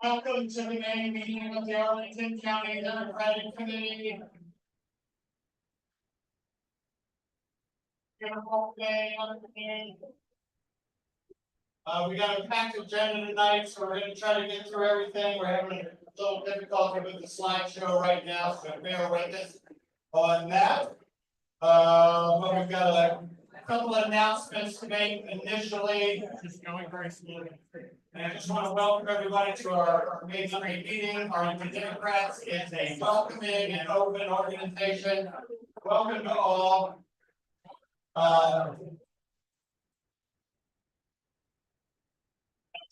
Welcome to the main meeting of the Arlington County Democratic Committee. Beautiful day on the day. We got a packed agenda tonight, so we're going to try to get through everything. We're having a little difficulty with the slideshow right now, so bear with us on that. But we've got a couple of announcements to make initially. Just going very smoothly. And I just want to welcome everybody to our May Monday meeting. Arlington Democrats is a welcoming and open organization. Welcome to all. I'm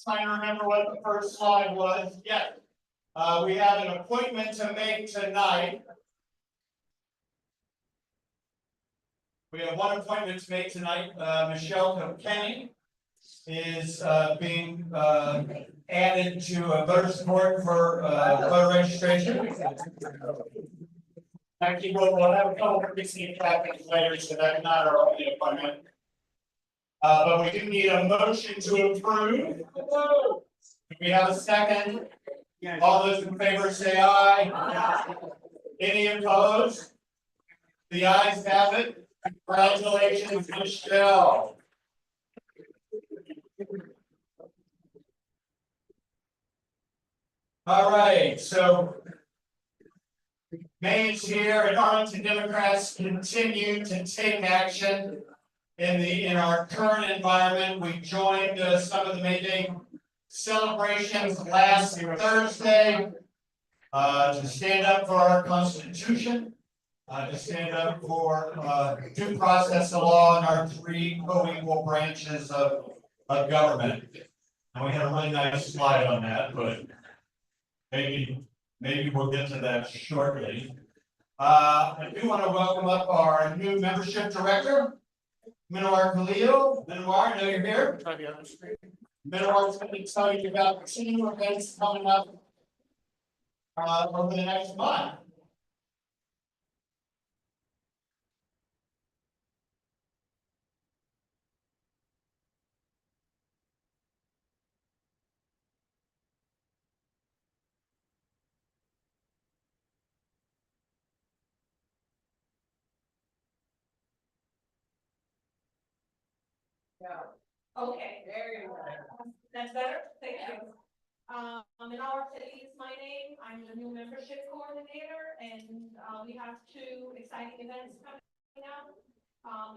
trying to remember what the first slide was. Yes. We have an appointment to make tonight. We have one appointment to make tonight. Michelle Kilkenny is being added to voter support for voter registration. Actually, we'll have a couple of precinct captains later, so that's not our only appointment. But we do need a motion to approve. Do we have a second? All those in favor say aye. Any opposed? The ayes have it. Congratulations, Michelle. All right, so May's here and Arlington Democrats continue to take action in our current environment. We joined some of the May Day celebrations last Thursday to stand up for our Constitution, to stand up for due process of law and our three co-equal branches of government. And we had a really nice slide on that, but maybe we'll get to that shortly. I do want to welcome up our new membership director, Minwar Khalil. Minwar, I know you're here. Minwar is going to tell you about the 2 events coming up over the next month. Okay, there you go. That's better, thank you. Minwar Khalil is my name. I'm the new membership coordinator, and we have 2 exciting events coming up.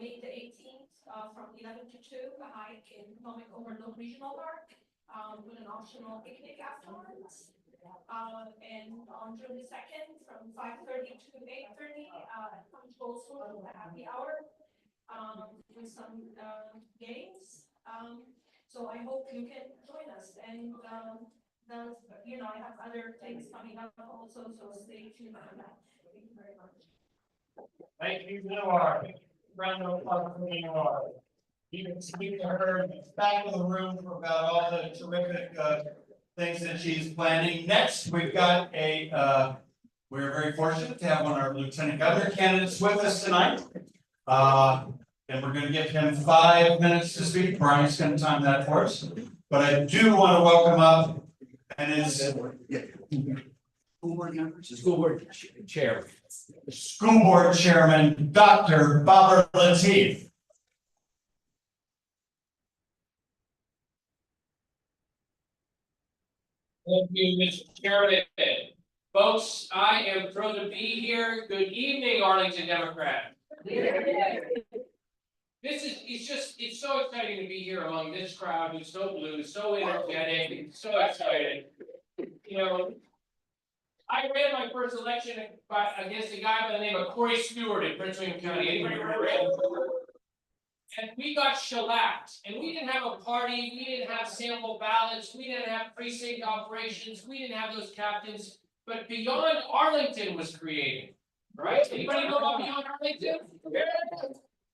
May the 18th, from 11 to 2, a hike in Potomac Overlook Regional Park, with an optional picnic afterwards. And on June the 2nd, from 5:30 to 8:30, Punch Bowl School, a happy hour, with some games. So I hope you can join us, and I have other things coming up also, so stay tuned on that. Thank you very much. Thank you, Minwar. Round of applause for Minwar. You can speak to her in the back of the room about all the terrific things that she's planning. Next, we've got we're very fortunate to have one of our lieutenant governor candidates with us tonight. And we're going to give him 5 minutes to speak. Brian's going to time that for us. But I do want to welcome up and his School board chair. School board chairman, Dr. Babar Lateef. Thank you, Mr. Chairman. Folks, I am thrilled to be here. Good evening, Arlington Democrat. It's so exciting to be here among this crowd who's so blue, so energetic, so excited. You know, I ran my first election against a guy by the name of Corey Stewart in Prince William County. Anybody remember him? And we got shellacked, and we didn't have a party, we didn't have sample ballots, we didn't have precinct operations, we didn't have those captains, but Beyond Arlington was created, right? Anybody know about Beyond Arlington?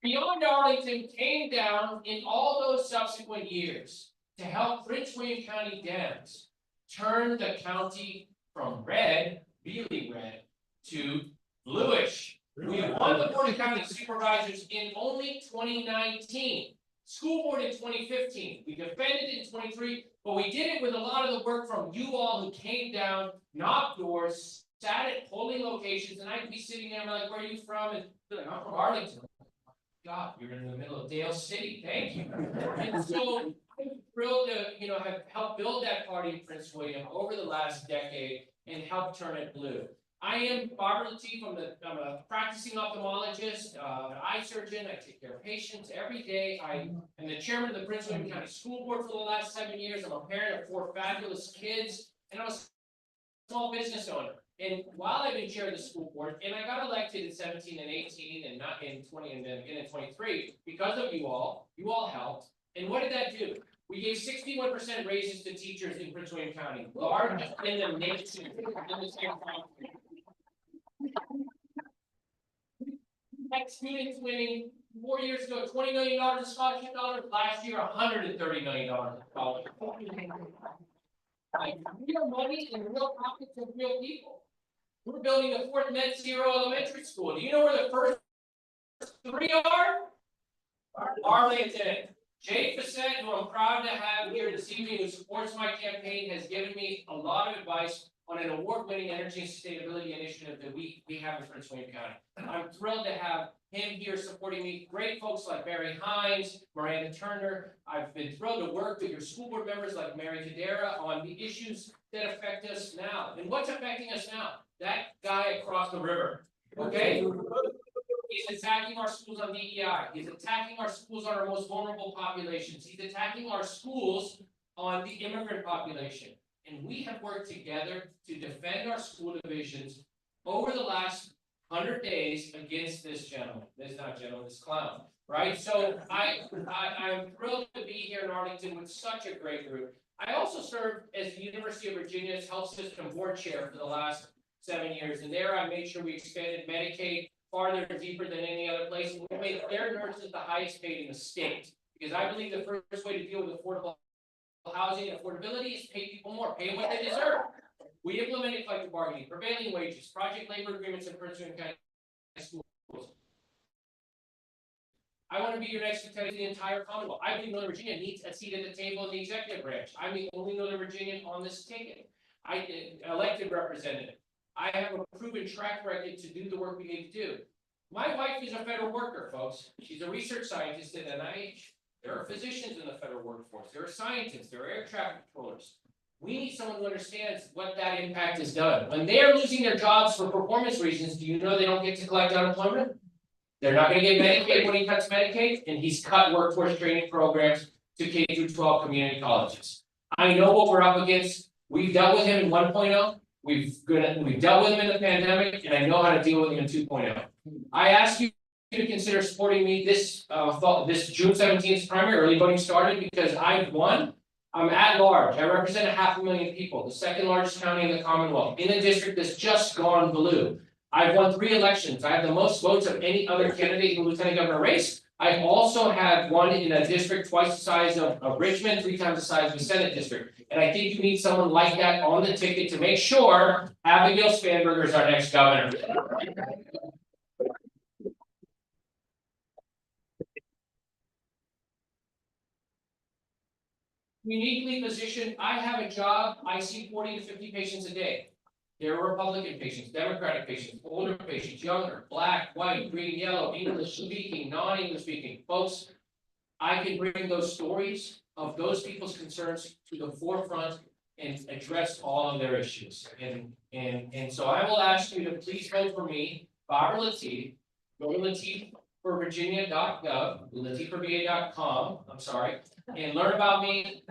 Beyond Arlington came down in all those subsequent years to help Prince William County Dems turn the county from red, really red, to bluish. We won the Board of County Supervisors in only 2019. School board in 2015, we defended it in 23, but we did it with a lot of the work from you all who came down, knocked doors, sat at polling locations, and I'd be sitting there, I'm like, where are you from? And they're like, I'm from Arlington. God, you're in the middle of Dale City, thank you. And so I'm thrilled to, have helped build that party in Prince William over the last decade and help turn it blue. I am Barbara Latif, I'm a practicing ophthalmologist, an eye surgeon, I take care of patients every day. I am the chairman of the Prince William County School Board for the last 7 years, I'm a parent of 4 fabulous kids, and I'm a small business owner. And while I've been chair of the school board, and I got elected in 17 and 18 and not in 20 and then again in 23, because of you all helped. And what did that do? We gave 61% raises to teachers in Prince William County, largest in the nation in the state of California. Had students winning 4 years ago, $20 million in scholarship dollars, last year, $130 million in scholarship. Like real money and real profits of real people. We're building the 4th net zero elementary school. Do you know where the first 3 are? Arlington. Jay Fassett, who I'm proud to have here this evening, who supports my campaign, has given me a lot of advice on an award-winning energy and sustainability initiative that we have in Prince William County. I'm thrilled to have him here supporting me. Great folks like Barry Hines, Miranda Turner. I've been thrilled to work with your school board members like Mary Cadera on the issues that affect us now. And what's affecting us now? That guy across the river, okay? He's attacking our schools on DEI. He's attacking our schools on our most vulnerable populations. He's attacking our schools on the immigrant population. And we have worked together to defend our school divisions over the last 100 days against this gentleman. This clown, right? So I'm thrilled to be here in Arlington with such a great group. I also served as the University of Virginia's health system board chair for the last 7 years. And there I made sure we expanded Medicaid farther and deeper than any other place. And we made their nurses the highest paid in the state. Because I believe the first way to deal with affordable housing and affordability is pay people more, pay what they deserve. We implemented collective bargaining, prevailing wages, project labor agreements in Prince William County schools. I want to be your next lieutenant to the entire Commonwealth. I believe Northern Virginia needs a seat at the table in the executive branch. I'm the only Northern Virginian on this ticket. Elected representative. I have a proven track record to do the work we need to do. My wife is a federal worker, folks. She's a research scientist at NIH. There are physicians in the federal workforce. There are scientists. There are air traffic controllers. We need someone who understands what that impact has done. When they are losing their jobs for performance reasons, do you know they don't get to collect unemployment? They're not going to get Medicaid when he cuts Medicaid, and he's cut workforce training programs to K through 12 community colleges. I know what we're up against. We've dealt with him in 1.0. We've dealt with him in the pandemic, and I know how to deal with him in 2.0. I ask you to consider supporting me this June 17th primary. Early voting started because I'm at large. I represent 500,000 people, the 2nd largest county in the Commonwealth, in a district that's just gone blue. I've won 3 elections. I have the most votes of any other candidate in the lieutenant governor race. I also have won in a district twice the size of Richmond, 3 times the size of the Senate district. And I think you need someone like that on the ticket to make sure Abigail Spanberger is our next governor. Uniquely positioned, I have a job, I see 40 to 50 patients a day. There are Republican patients, Democratic patients, older patients, younger, black, white, green, yellow, English speaking, non-English speaking. Folks, I can bring those stories of those people's concerns to the forefront and address all of their issues. And so I will ask you to please vote for me, Barbara Latif. Go to latifforvirginia.gov, latifforva.com, I'm sorry, and learn about me.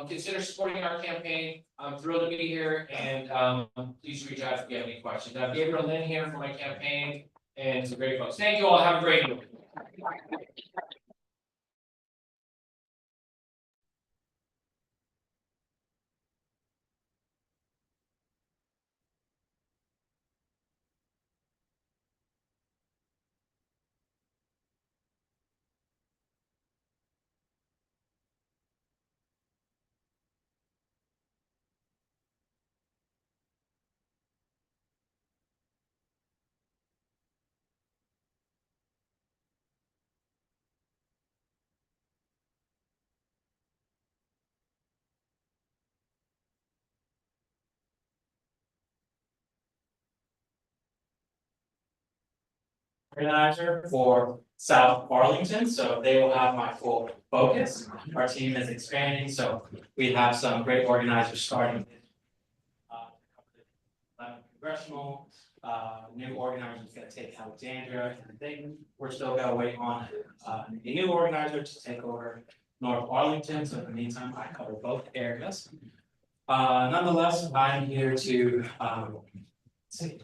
Consider supporting our campaign. I'm thrilled to be here, and please reach out if you have any questions. I have Gabriel Lynn here for my campaign, and some great folks. Thank you all. Have a great evening. organizer for South Arlington, so they will have my full focus. Our team is expanding, so we have some great organizers starting. Congressional, new organizers gonna take Alexandria, and I think we're still gonna wait on a new organizer to take over North Arlington, so in the meantime, I cover both areas. Nonetheless, I'm here to see.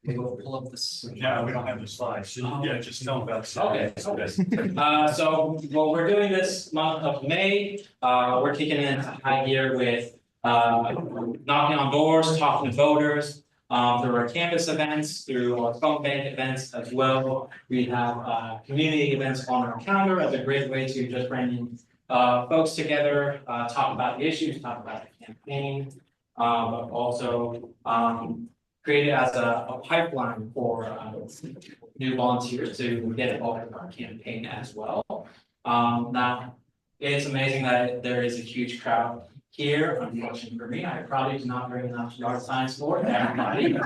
Maybe we'll pull up this. Yeah, we don't have the slides. Yeah, just tell them about. Okay. So, well, we're doing this month of May, we're kicking it into high gear with, knocking on doors, talking to voters. Through our campus events, through our phone bank events as well. We have, community events on our calendar as a great way to just bring in, folks together, talk about the issues, talk about the campaign. But also, create it as a pipeline for, new volunteers to get involved in our campaign as well. Now, it's amazing that there is a huge crowd here. Unfortunately for me, I probably do not bring enough yard signs for everybody.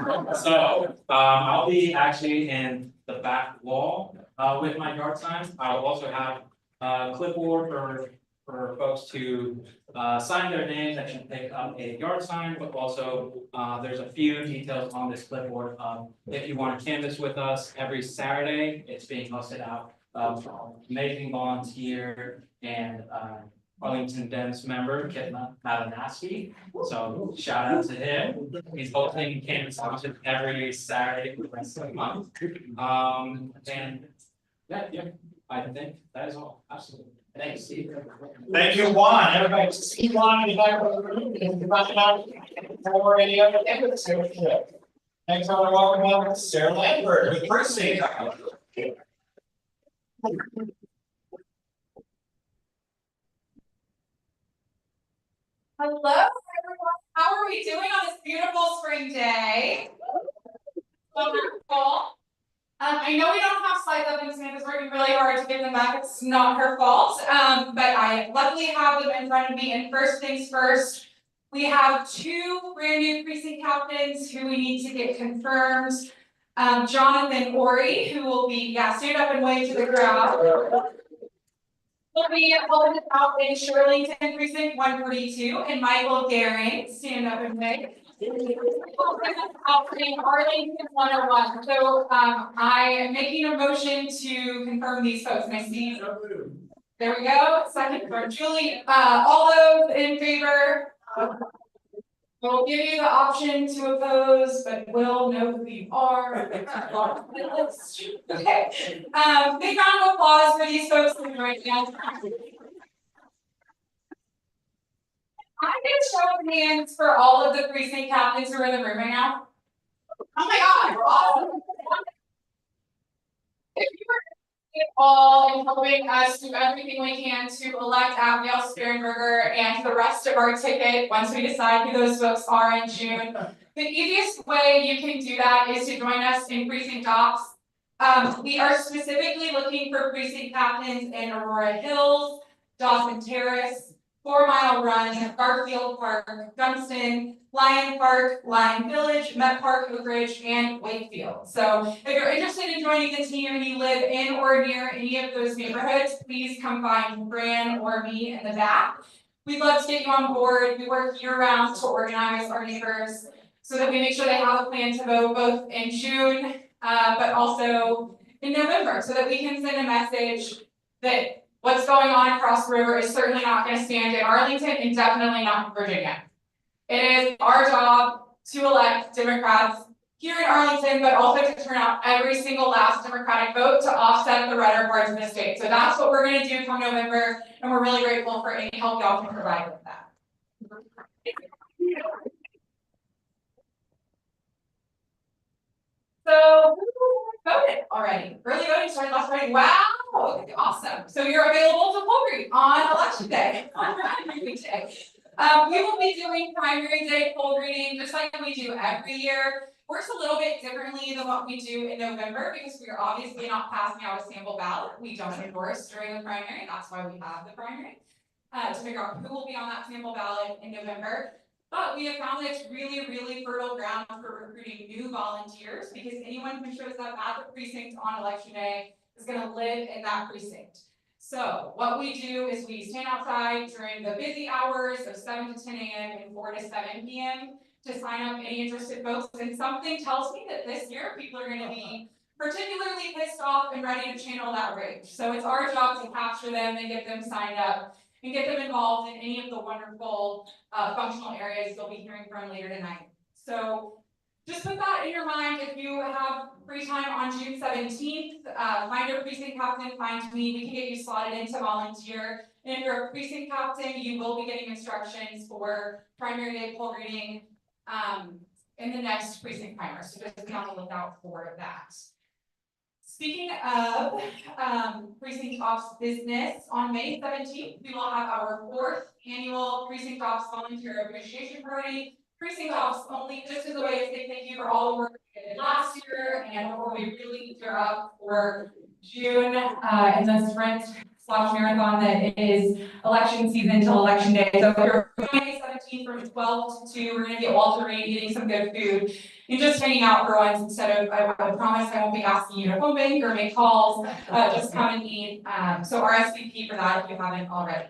So, I'll be actually in the back wall, with my yard signs. I'll also have a clipboard for folks to, sign their names that can pick up a yard sign, but also, there's a few details on this clipboard. If you want to canvass with us every Saturday, it's being hosted out, from amazing volunteer and, Arlington Dems member, Kit Malinowski. So shout out to him. He's hosting canvas concerts every Saturday for the rest of the month. And yeah, I think that is all. Absolutely. Thanks, Steve. Thank you, Juan. Everybody, see Juan in the back of the room, and about or any other evidence. Next, I want to welcome Sarah Lambert with Precinct. Hello, everyone. How are we doing on this beautiful spring day? Wonderful. I know we don't have slides up and Samantha's working really hard to get them back. It's not her fault. But I luckily have them in front of me. And first things first, we have two brand new precinct captains who we need to get confirmed. Jonathan Ori, who will be, stand up and wave to the crowd. Will be holding out in Shirlington precinct 142, and Michael Daring, stand up and wave. Out in Arlington 101. So I am making a motion to confirm these folks. And I see. There we go. Second from Julie. All those in favor. We'll give you the option to oppose, but we'll know who you are. Okay. Big round of applause for these folks right now. I get a show of hands for all of the precinct captains who are in the room right now. Oh my God, awesome. If you were all in helping us do everything we can to elect Abigail Sperenberger and the rest of our ticket once we decide who those folks are in June. The easiest way you can do that is to join us in precinct ops. We are specifically looking for precinct captains in Aurora Hills, Dawson Terrace, 4 Mile Run, Garfield Park, Dunston, Lion Park, Lion Village, Met Park, Oak Ridge, and Wakefield. So if you're interested in joining the team and you live in or near any of those neighborhoods, please come find Fran or me in the back. We'd love to get you on board. We work year round to organize our neighbors so that we make sure they have a plan to vote both in June, but also in November, so that we can send a message that what's going on across the river is certainly not going to stand in Arlington and definitely not in Virginia. It is our job to elect Democrats here in Arlington, but also to turn out every single last Democratic vote to offset the redder parts of the state. So that's what we're going to do come November, and we're really grateful for any help y'all can provide with that. So who voted already? Early voting started last Friday. Wow, okay, awesome. So you're available to poll greet on election day, on primary day. We will be doing primary day poll greeting just like we do every year. Works a little bit differently than what we do in November because we are obviously not passing out a sample ballot. We don't endorse during the primary. That's why we have the primary to figure out who will be on that sample ballot in November. But we have found that it's really fertile ground for recruiting new volunteers, because anyone who shows up at the precinct on election day is gonna live in that precinct. So what we do is we stand outside during the busy hours of 7 to 10 a.m. and 4 to 7 p.m. to sign up any interested folks, and something tells me that this year people are gonna be particularly pissed off and ready to channel that rage. So it's our job to capture them and get them signed up and get them involved in any of the wonderful functional areas you'll be hearing from later tonight. So just put that in your mind. If you have free time on June 17th, find your precinct captain, find me, we can get you slotted into volunteer. And if you're a precinct captain, you will be getting instructions for primary day poll reading in the next precinct primer, so just be on the lookout for that. Speaking of precinct ops business, on May 17th, we will have our 4th annual precinct ops volunteer appreciation party. Precinct ops only, just as a way to say thank you for all the work we did last year, and before we really gear up for June and the sprint / marathon that is election season till election day. So if you're May 17th from 12 to 2, we're gonna get Walter Reed eating some good food and just hanging out for once instead of, I promise I won't be asking you to phone bank or make calls, just come and eat. So RSVP for that if you haven't already.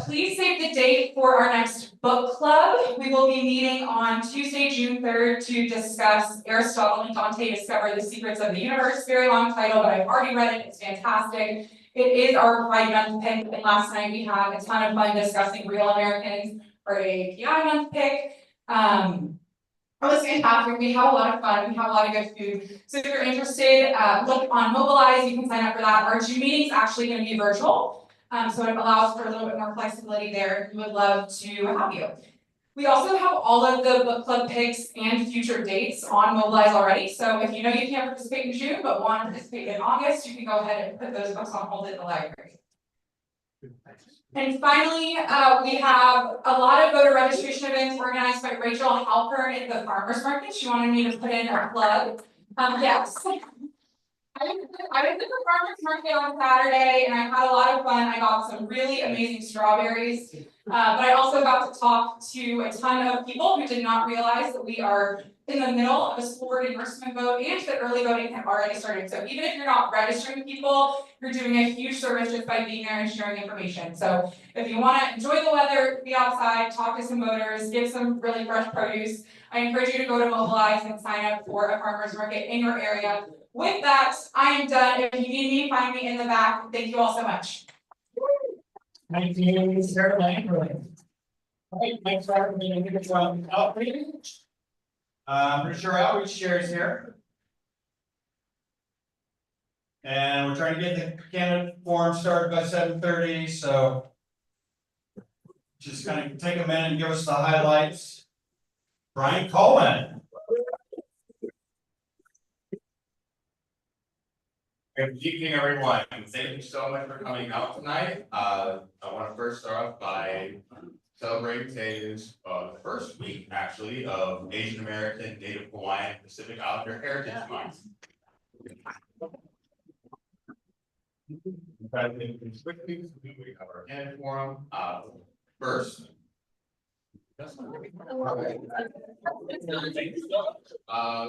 Please save the date for our next book club. We will be meeting on Tuesday, June 3rd to discuss Aristotle and Dante Discover the Secrets of the Universe. Very long title, but I've already read it, it's fantastic. It is our Pride Month pick, and last night we had a ton of fun discussing Real Americans, our API month pick. It was fantastic, we had a lot of fun, we had a lot of good food. So if you're interested, look on Mobilize, you can sign up for that. Our June meeting's actually gonna be virtual. So it allows for a little bit more flexibility there. We would love to have you. We also have all of the book club picks and future dates on Mobilize already. So if you know you can't participate in June, but want to participate in August, you can go ahead and put those books on hold at the library. And finally, we have a lot of voter registration events organized by Rachel Halpern at the Farmers Market. She wanted me to put in a plug. Yes. I was at the farmers market on Saturday and I had a lot of fun. I got some really amazing strawberries. But I also got to talk to a ton of people who did not realize that we are in the middle of a school board endorsement vote and that early voting had already started. So even if you're not registering people, you're doing a huge service just by being there and sharing information. So if you want to enjoy the weather, be outside, talk to some voters, get some really fresh produce, I encourage you to go to Mobilize and sign up for a farmers market in your area. With that, I am done. If you need me, find me in the back. Thank you all so much. Thank you, Sarah Lane. Right, thanks for having me. Outreach. Pretty sure outreach chair is here. And we're trying to get the candidate forum started by 7:30, so. Just kind of take a minute and give us the highlights. Brian Coleman. Good evening, everyone, and thank you so much for coming out tonight. I want to first start off by celebrating today's first week, actually, of Asian American, Native Hawaiian, Pacific Islander Heritage Month. Quickly, we have our candidate forum. First.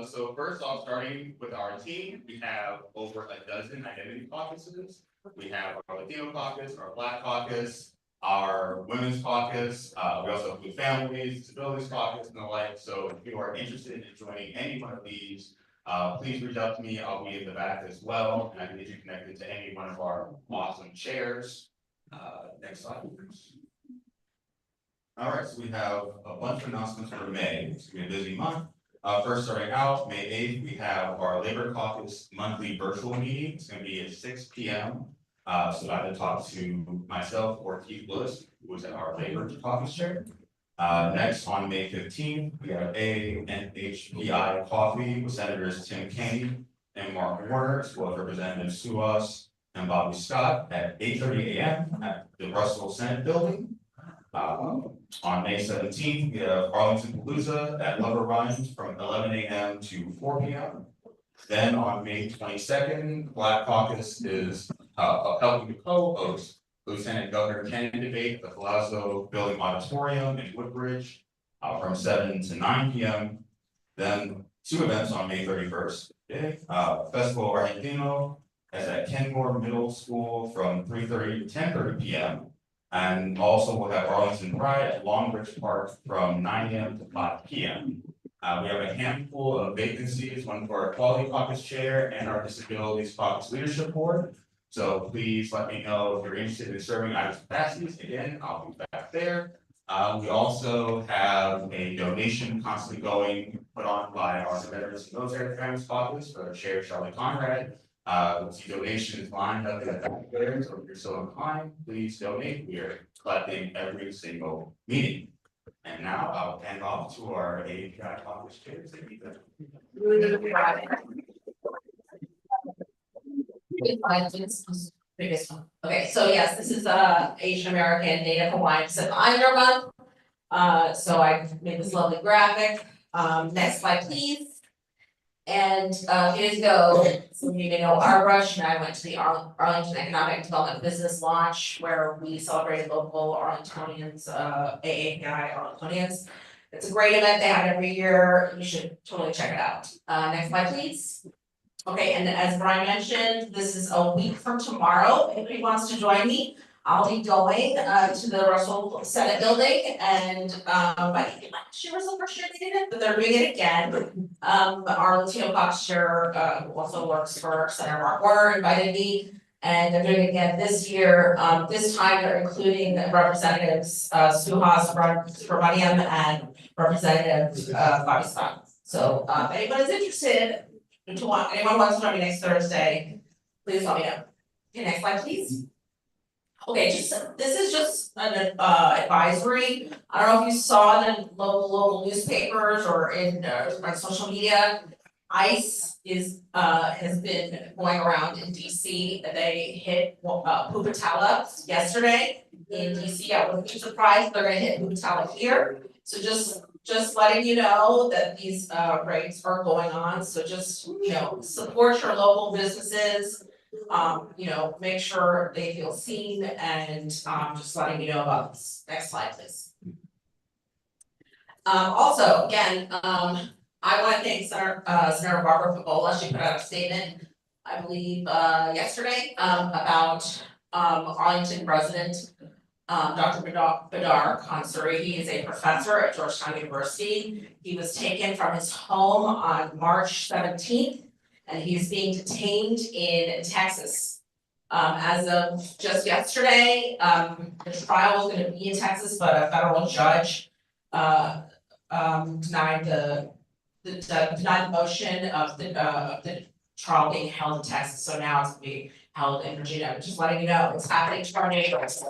So first off, starting with our team, we have over a dozen identity caucuses. We have our Latino caucus, our Black caucus, our Women's caucus. We also have Blue Families, Disabilities caucus, and the like. So if you are interested in joining any one of these, please reach out to me. I'll be in the back as well, and I can get you connected to any one of our awesome chairs. Next slide, please. All right, so we have a bunch of announcements for May. It's gonna be a busy month. First, starting out, May 8th, we have our Labor Caucus monthly virtual meeting. It's gonna be at 6 p.m. So I had to talk to myself or Keith Lewis, who was at our Labor Caucus chair. Next, on May 15th, we have ANHPI coffee with Senators Tim Kaine and Mark Warner, as well as Representatives Suas and Bobby Scott at 8:30 a.m. at the Russell Senate Building. On May 17th, we have Arlington Palooza at Lover Rhymes from 11 a.m. to 4 p.m. Then on May 22nd, Black Caucus is helping to co-host Lieutenant Governor Kennedy debate at the Palazzo Building Auditorium in Woodbridge, from 7 to 9 p.m. Then 2 events on May 31st. Festival Argentino is at Kenmore Middle School from 3:30 to 10:30 p.m. And also we'll have Arlington Pride at Long Ridge Park from 9 a.m. to 5 p.m. We have a handful of vacancies, one for our Quality Caucus Chair and our Disabilities Caucus Leadership Board. So please let me know if you're interested in serving either capacities. Again, I'll be back there. We also have a donation constantly going put on by our Veterans and Military Families Caucus for Chair Charlie Conrad. The donation is lined up in the back there, so if you're so inclined, please donate. We are collecting every single meeting. And now I'll hand off to our API Caucus Chair, Ziggy. Previous one. Okay, so yes, this is Asian American Native Hawaiian Pacific Islander month. So I made this lovely graphic. Next slide, please. And years ago, some of you may know Arbrush, and I went to the Arlington Economic Development Business Launch, where we celebrated local Arlingtonians, AAPI Arlingtonians. It's a great event they have every year. You should totally check it out. Next slide, please. Okay, and as Brian mentioned, this is a week from tomorrow. If anybody wants to join me, I'll be going to the Russell Senate building, and I think last year was the first year they did it, but they're doing it again. Our Latino Caucus Chair who also works for Senator Mark Warner invited me, and they're doing it again this year. This time they're including Representatives Suhas Subramaniam and Representative Bobby Scott. So if anyone is interested, anyone wants to join me next Thursday, please let me know. Okay, next slide, please. Okay, this is just an advisory. I don't know if you saw it in local newspapers or on social media. ICE has been going around in DC. They hit Pupatala yesterday in DC. I wouldn't be surprised they're gonna hit Pupatala here. So just letting you know that these raids are going on. So just, support your local businesses. Make sure they feel seen, and just letting you know about this. Next slide, please. Also, again, I want to thank Senator Barbara Favola. She put out a statement, I believe, yesterday, about Arlington resident Dr. Badar Khansuri. He is a professor at Georgetown University. He was taken from his home on March 17th. And he's being detained in Texas. As of just yesterday, the trial was gonna be in Texas, but a federal judge denied the motion of the trial being held in Texas. So now it's gonna be held in Virginia. Just letting you know, it's happening to our neighbors.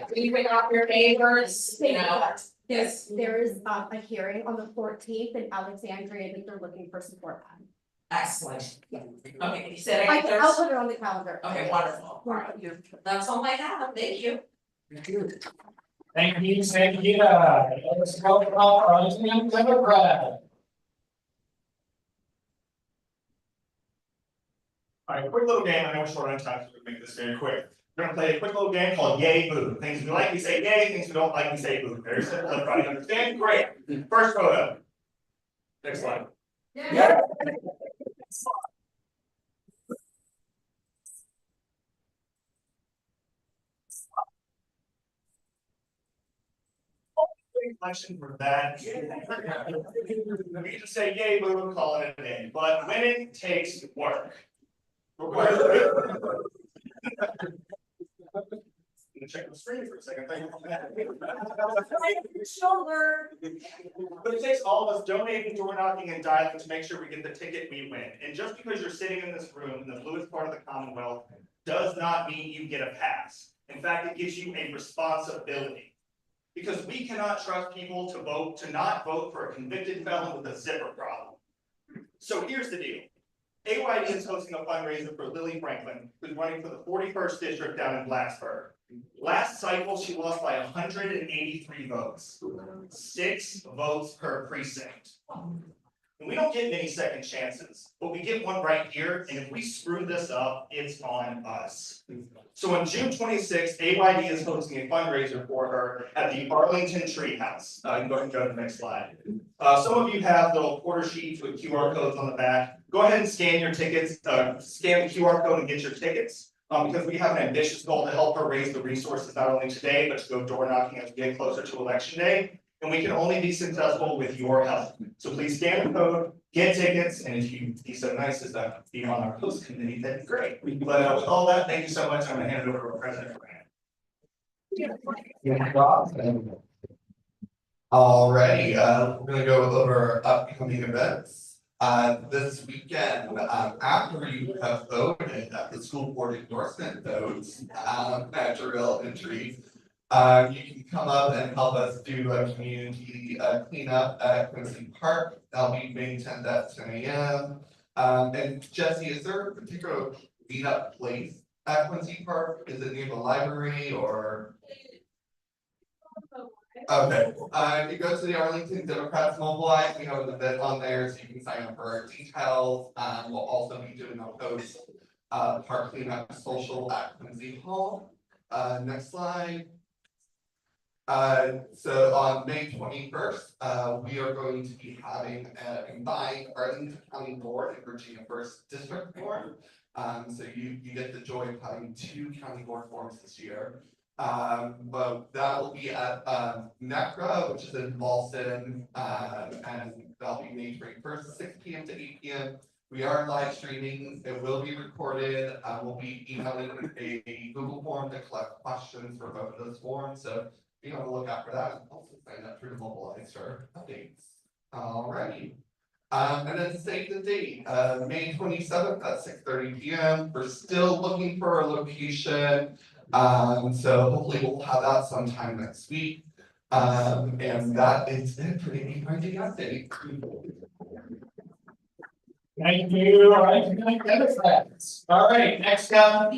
Please bring up your neighbors, Yes, there is a hearing on the 14th in Alexandria that they're looking for support on. Excellent. Okay, you said I'll put it on the calendar. Okay, wonderful. That's all I have. Thank you. Thank you, Sangita. Let's go for Arlington Democrat. All right, quick little game. I know we're short on time, so we'll make this very quick. We're gonna play a quick little game called Yay Boo. Things we like, we say yay, things we don't like, we say boo. Very simple, everybody understand? Great. First photo. Next slide. Yeah. Election for that. We can just say yay boo and call it a day, but winning takes work. Check the screen for a second. Shoulder. But it takes all of us donating, door knocking, and dialing to make sure we get the ticket we win. And just because you're sitting in this room in the bluest part of the Commonwealth does not mean you get a pass. In fact, it gives you a responsibility. Because we cannot trust people to not vote for a convicted felon with a zipper problem. So here's the deal. AYD is hosting a fundraiser for Lily Franklin, who's running for the 41st district down in Blacksburg. Last cycle, she lost by 183 votes, 6 votes per precinct. And we don't get many second chances, but we get one right here, and if we screw this up, it's on us. So on June 26th, AYD is hosting a fundraiser for her at the Arlington Treehouse. You can go ahead and go to the next slide. Some of you have little quarter sheets with QR codes on the back. Go ahead and scan your tickets, scan the QR code and get your tickets. Because we have an ambitious goal to help her raise the resources not only today, but to go door knocking as we get closer to election day. And we can only be successful with your help. So please scan the code, get tickets, and if you be so nice as to be on our host committee, that'd be great. But with all that, thank you so much. I'm gonna hand it over to our president. Alrighty, we're gonna go over upcoming events. This weekend, after you have voted at the school board endorsement votes, at Drury Elementary, you can come up and help us do a community cleanup at Quincy Park. That'll be May 10th at 10 a.m. And Jesse, is there a particular meetup place at Quincy Park? Is it near the library or? Okay, if you go to the Arlington Democrats mobile app, we have an event on there, so you can sign up for our details. We'll also be doing a post park cleanup social at Quincy Hall. Next slide. So on May 21st, we are going to be having a combined Arlington County Board and Virginia First District Board. So you get the joy of having 2 county board forums this year. But that will be at NECRA, which is in Boston, and that'll be May 21st, 6 p.m. to 8 p.m. We are live streaming, it will be recorded, we'll be emailing a Google form to collect questions for both of those forms, so be on the lookout for that, and also sign up through Mobilize for updates. Alrighty. And then save the date, May 27th at 6:30 p.m. We're still looking for a location. So hopefully we'll have that sometime next week. And that is it for the AYD update. Thank you. All right, next up,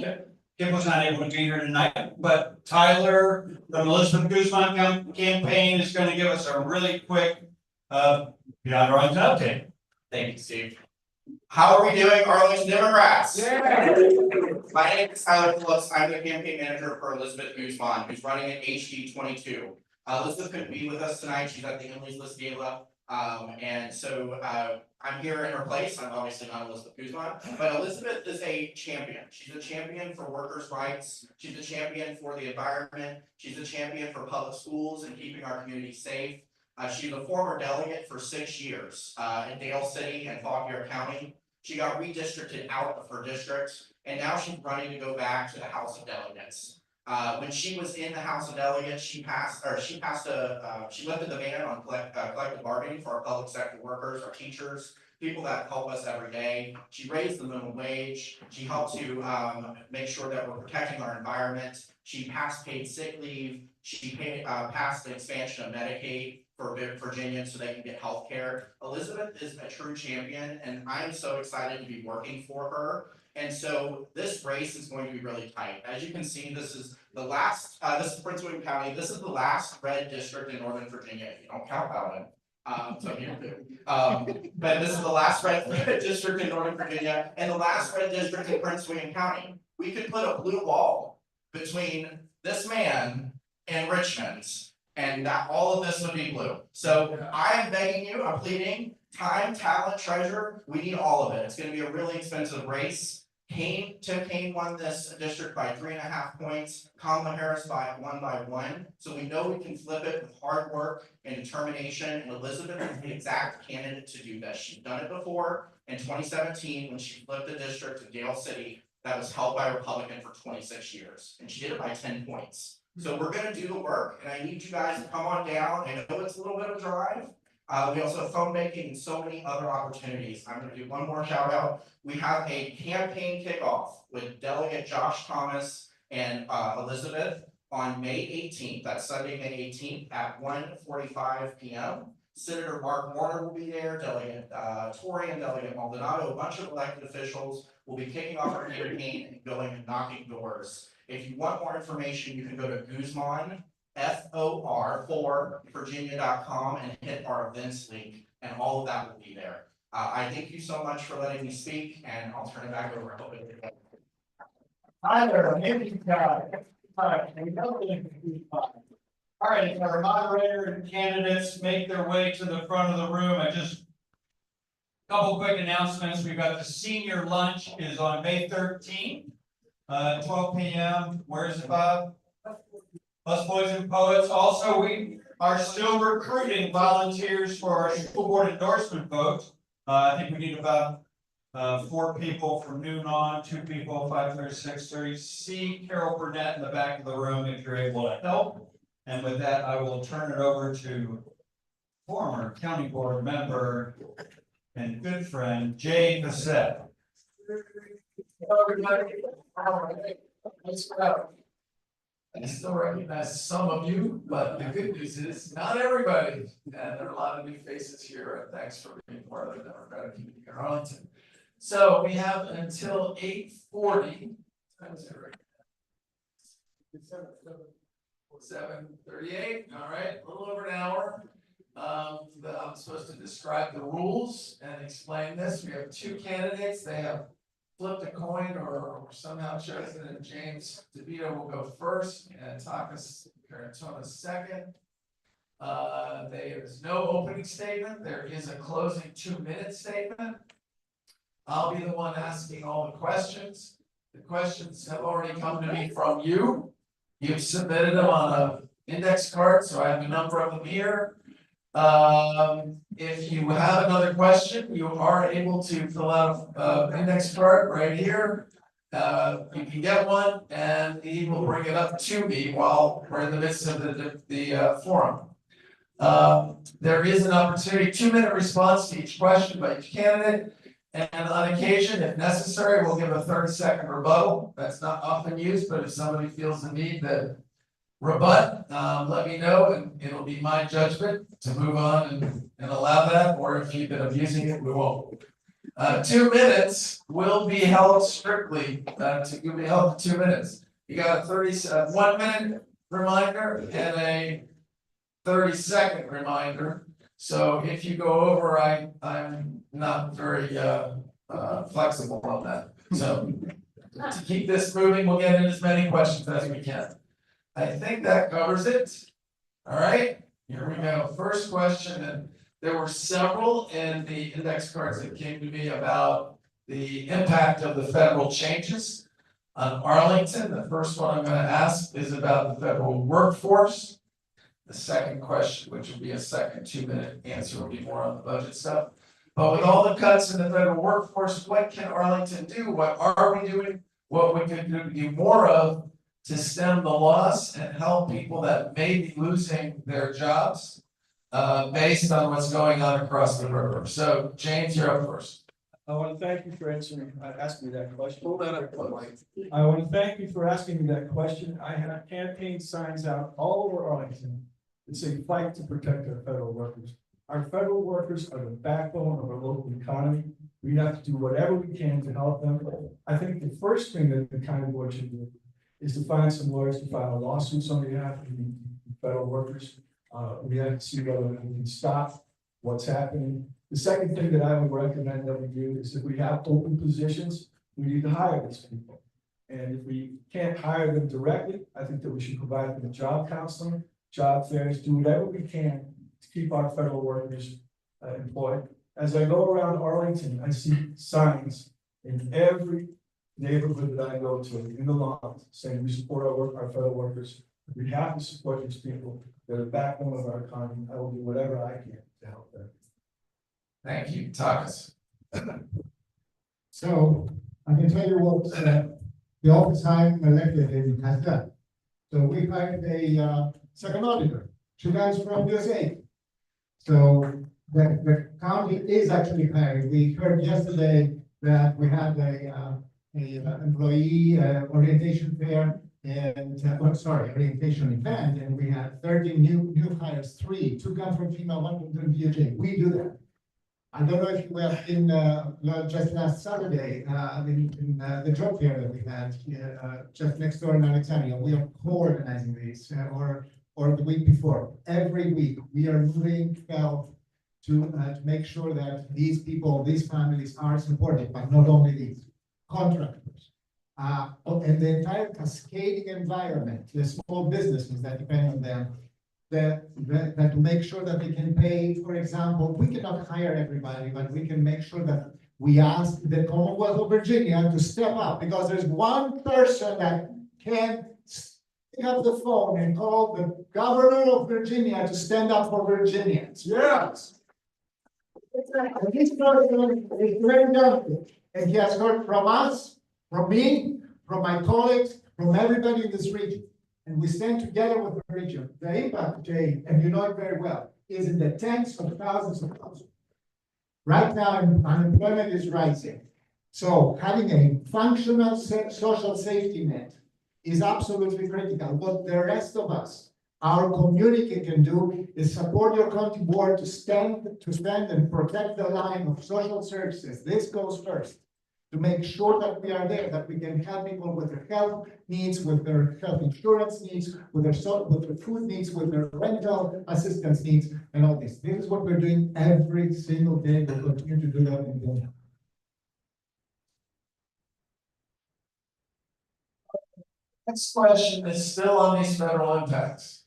Kim was not able to be here tonight, but Tyler, the Elizabeth Guzman campaign is gonna give us a really quick, Beyond Arlington update. Thank you, Steve. How are we doing, Arlington Democrats? My name is Tyler Phillips. I'm the campaign manager for Elizabeth Guzman, who's running at HD 22. Elizabeth couldn't be with us tonight. She's at the Emily's List Gala. And so I'm here in her place. I'm obviously not Elizabeth Guzman, but Elizabeth is a champion. She's a champion for workers' rights. She's a champion for the environment. She's a champion for public schools and keeping our community safe. She's a former delegate for 6 years in Dale City and Fauquier County. She got redistricted out of her district, and now she's running to go back to the House of Delegates. When she was in the House of Delegates, she lifted the ban on collective bargaining for our public sector workers, our teachers, people that help us every day. She raised the minimum wage. She helped to make sure that we're protecting our environment. She passed paid sick leave. She passed the expansion of Medicaid for Virginians so they can get health care. Elizabeth is a true champion, and I'm so excited to be working for her. And so this race is going to be really tight. As you can see, this is the last, this is Prince William County. This is the last red district in Northern Virginia, if you don't count Bowden. So you do. But this is the last red district in Northern Virginia and the last red district in Prince William County. We could put a blue wall between this man and Richmond, and that all of this would be blue. So I am begging you, I'm pleading, time, talent, treasure, we need all of it. It's gonna be a really expensive race. Tim Kaine won this district by 3.5 points, Kamala Harris won by 1. So we know we can flip it with hard work and determination, and Elizabeth is the exact candidate to do this. She's done it before in 2017 when she flipped the district to Dale City that was held by a Republican for 26 years, and she did it by 10 points. So we're gonna do the work, and I need you guys to come on down. I know it's a little bit of a drive. We also have phone banking and so many other opportunities. I'm gonna do one more shout out. We have a campaign kickoff with Delegate Josh Thomas and Elizabeth on May 18th. That's Sunday, May 18th at 1:45 p.m. Senator Mark Warner will be there, Delegate Torrey and Delegate Maldonado, a bunch of elected officials will be kicking off our campaign and going and knocking doors. If you want more information, you can go to Guzman, FOR for Virginia.com and hit our events link, and all of that will be there. I thank you so much for letting me speak, and I'll turn it back over. Tyler, maybe, all right, if our moderator and candidates make their way to the front of the room, couple quick announcements. We've got the senior lunch is on May 13th, 12 p.m. Where is it, Bob? Us Boys and Poets. Also, we are still recruiting volunteers for our school board endorsement vote. I think we need about 4 people from noon on, 2 people, 5:30, 6:30. See Carol Burnett in the back of the room if you're able to help. And with that, I will turn it over to former county board member and good friend, Jay Bassett. Hello, everybody. Let's go. I still recognize some of you, but the good news is not everybody. And there are a lot of new faces here, and thanks for being part of the Democratic community in Arlington. So we have until 8:40. Time is it right now? 7:38, all right, a little over an hour. I'm supposed to describe the rules and explain this. We have 2 candidates. They have flipped a coin or somehow chosen, and James DeVito will go first and Takis Carantona second. There is no opening statement. There is a closing 2-minute statement. I'll be the one asking all the questions. The questions have already come to me from you. You've submitted them on an index card, so I have a number of them here. If you have another question, you are able to fill out an index card right here. You can get one, and he will bring it up to me while we're in the midst of the forum. There is an opportunity, 2-minute response to each question by each candidate. And on occasion, if necessary, we'll give a 30-second rebuttal. That's not often used, but if somebody feels the need to rebut, let me know, and it'll be my judgment to move on and allow that, or if you've been abusing it, we won't. 2 minutes will be held strictly, you'll be held to 2 minutes. You got a 1-minute reminder and a 30-second reminder. So if you go over, I'm not very flexible on that. So to keep this moving, we'll get in as many questions as we can. I think that covers it. All right, here we go. First question, and there were several in the index cards that came to me about the impact of the federal changes on Arlington. The first one I'm going to ask is about the federal workforce. The second question, which will be a second 2-minute answer, will be more on the budget stuff. But with all the cuts in the federal workforce, what can Arlington do? What are we doing? What we could do more of to stem the loss and help people that may be losing their jobs based on what's going on across the river. So James, you're up first. I want to thank you for asking me that question. Hold that up, I want to thank you for asking me that question. I have campaign signs out all over Arlington that say fight to protect our federal workers. Our federal workers are the backbone of our local economy. We have to do whatever we can to help them. I think the first thing that the county board should do is to find some lawyers to file lawsuits on behalf of the federal workers. We have to see whether we can stop what's happening. The second thing that I would recommend that we do is if we have open positions, we need to hire these people. And if we can't hire them directly, I think that we should provide them job counseling, job fairs, do whatever we can to keep our federal workers employed. As I go around Arlington, I see signs in every neighborhood that I go to, in the lawns, saying we support our federal workers. We have to support these people. They're the backbone of our economy. I will do whatever I can to help them. Thank you, Takis. So I can tell you what the office I'm elected in has done. So we hired a second auditor, 2 guys from USA. So the county is actually hiring. We heard yesterday that we had a employee orientation fair and orientation event, and we had 30 new hires, 2 come from FEMA, 1 from DOJ. We do that. I don't know if you were in just last Saturday in the job fair that we had just next door in Alexandria. We are co-organizing these or the week before. Every week we are moving 12 to make sure that these people, these families are supported, but not only these contractors. And the entire cascading environment, the small businesses that depend on them, that to make sure that they can pay, for example, we cannot hire everybody, but we can make sure that we ask the Commonwealth of Virginia to step up, because there's one person that can pick up the phone and call the governor of Virginia to stand up for Virginians. Yes. And this person is very delicate, and he has heard from us, from me, from my colleagues, from everybody in this region. And we stand together with the region. The impact, Jay, and you know it very well, is in the tens of thousands of households. Right now, unemployment is rising. So having a functional social safety net is absolutely critical. What the rest of us, our community can do is support your county board to stand and protect the line of social services. This goes first, to make sure that we are there, that we can help people with their health needs, with their health insurance needs, with their food needs, with their rental assistance needs, and all this. This is what we're doing every single day. We'll continue to do that in the Next question is still on these federal impacts,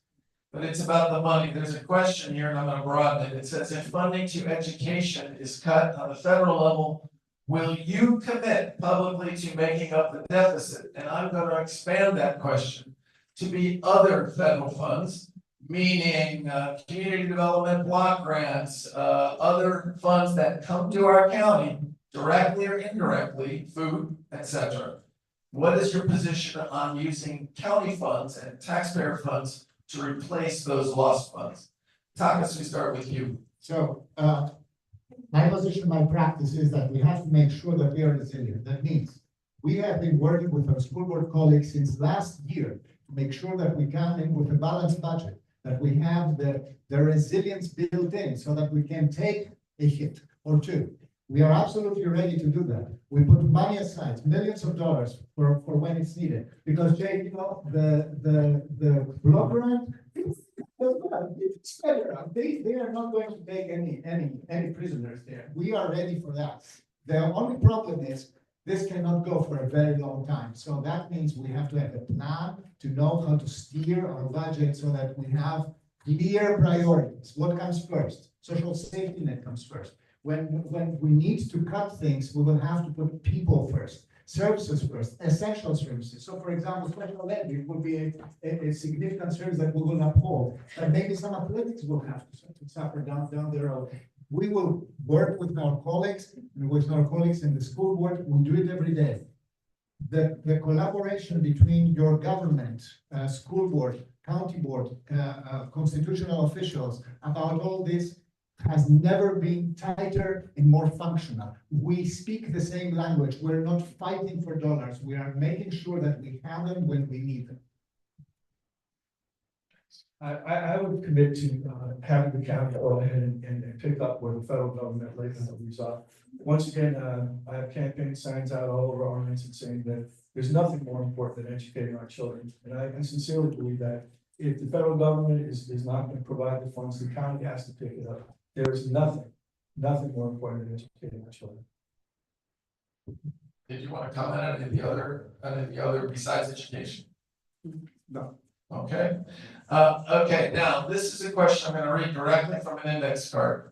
but it's about the money. There's a question here, and I'm gonna broaden it. It says, if funding to education is cut on the federal level, will you commit publicly to making up the deficit? And I'm gonna expand that question to be other federal funds, meaning community development block grants, other funds that come to our county directly or indirectly, food, etc. What is your position on using county funds and taxpayer funds to replace those lost funds? Takas, we start with you. So, my position, my practice is that we have to make sure that we are resilient. That means we have been working with our school board colleagues since last year to make sure that we come in with a balanced budget, that we have the resilience built in so that we can take a hit or two. We are absolutely ready to do that. We put money aside, millions of dollars for when it's needed. Because Jay, you know, the block grant, it's better. They are not going to take any prisoners there. We are ready for that. The only problem is this cannot go for a very long time. So that means we have to have a plan to know how to steer our budget so that we have clear priorities. What comes first? Social safety net comes first. When we need to cut things, we will have to put people first, services first, essential services. So for example, special ed will be a significant service that we will uphold, and maybe some athletics will have to suffer down the road. We will work with our colleagues and with our colleagues in the school board. We do it every day. The collaboration between your government, school board, county board, constitutional officials about all this has never been tighter and more functional. We speak the same language. We're not fighting for dollars. We are making sure that we have them when we need them. I would commit to having the county go ahead and pick up where the federal government later leaves off. Once again, I have campaign signs out all over Arlington saying that there's nothing more important than educating our children. And I sincerely believe that if the federal government is not going to provide the funds, the county has to pick it up. There is nothing more important than educating our children. Did you want to comment on any of the other besides education? No. Okay. Okay, now this is a question I'm going to read directly from an index card.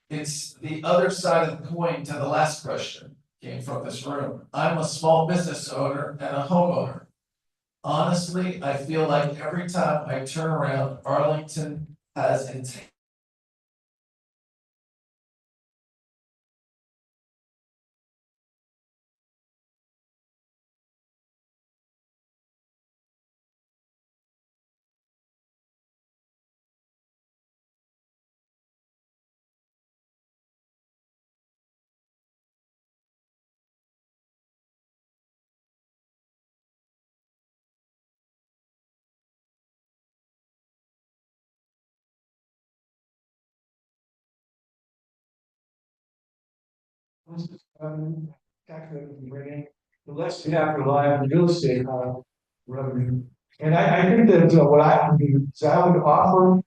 It's the other side of the coin to the last question came from this room. I'm a small business owner and a homeowner. Honestly, I feel like every time I turn around, Arlington has Calculating bringing, the less we have to rely on real estate revenue. And I think that what I would do is I would offer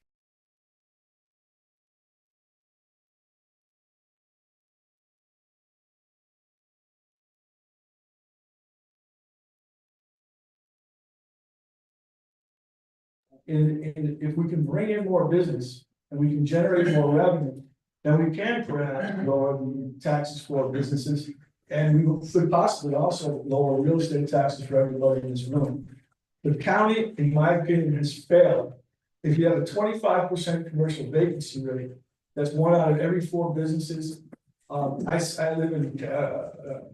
if we can bring in more business and we can generate more revenue, then we can perhaps lower the taxes for businesses. And we could possibly also lower real estate taxes for everybody in this room. The county, in my opinion, has failed. If you have a 25% commercial vacancy rate, that's 1 out of every 4 businesses. I live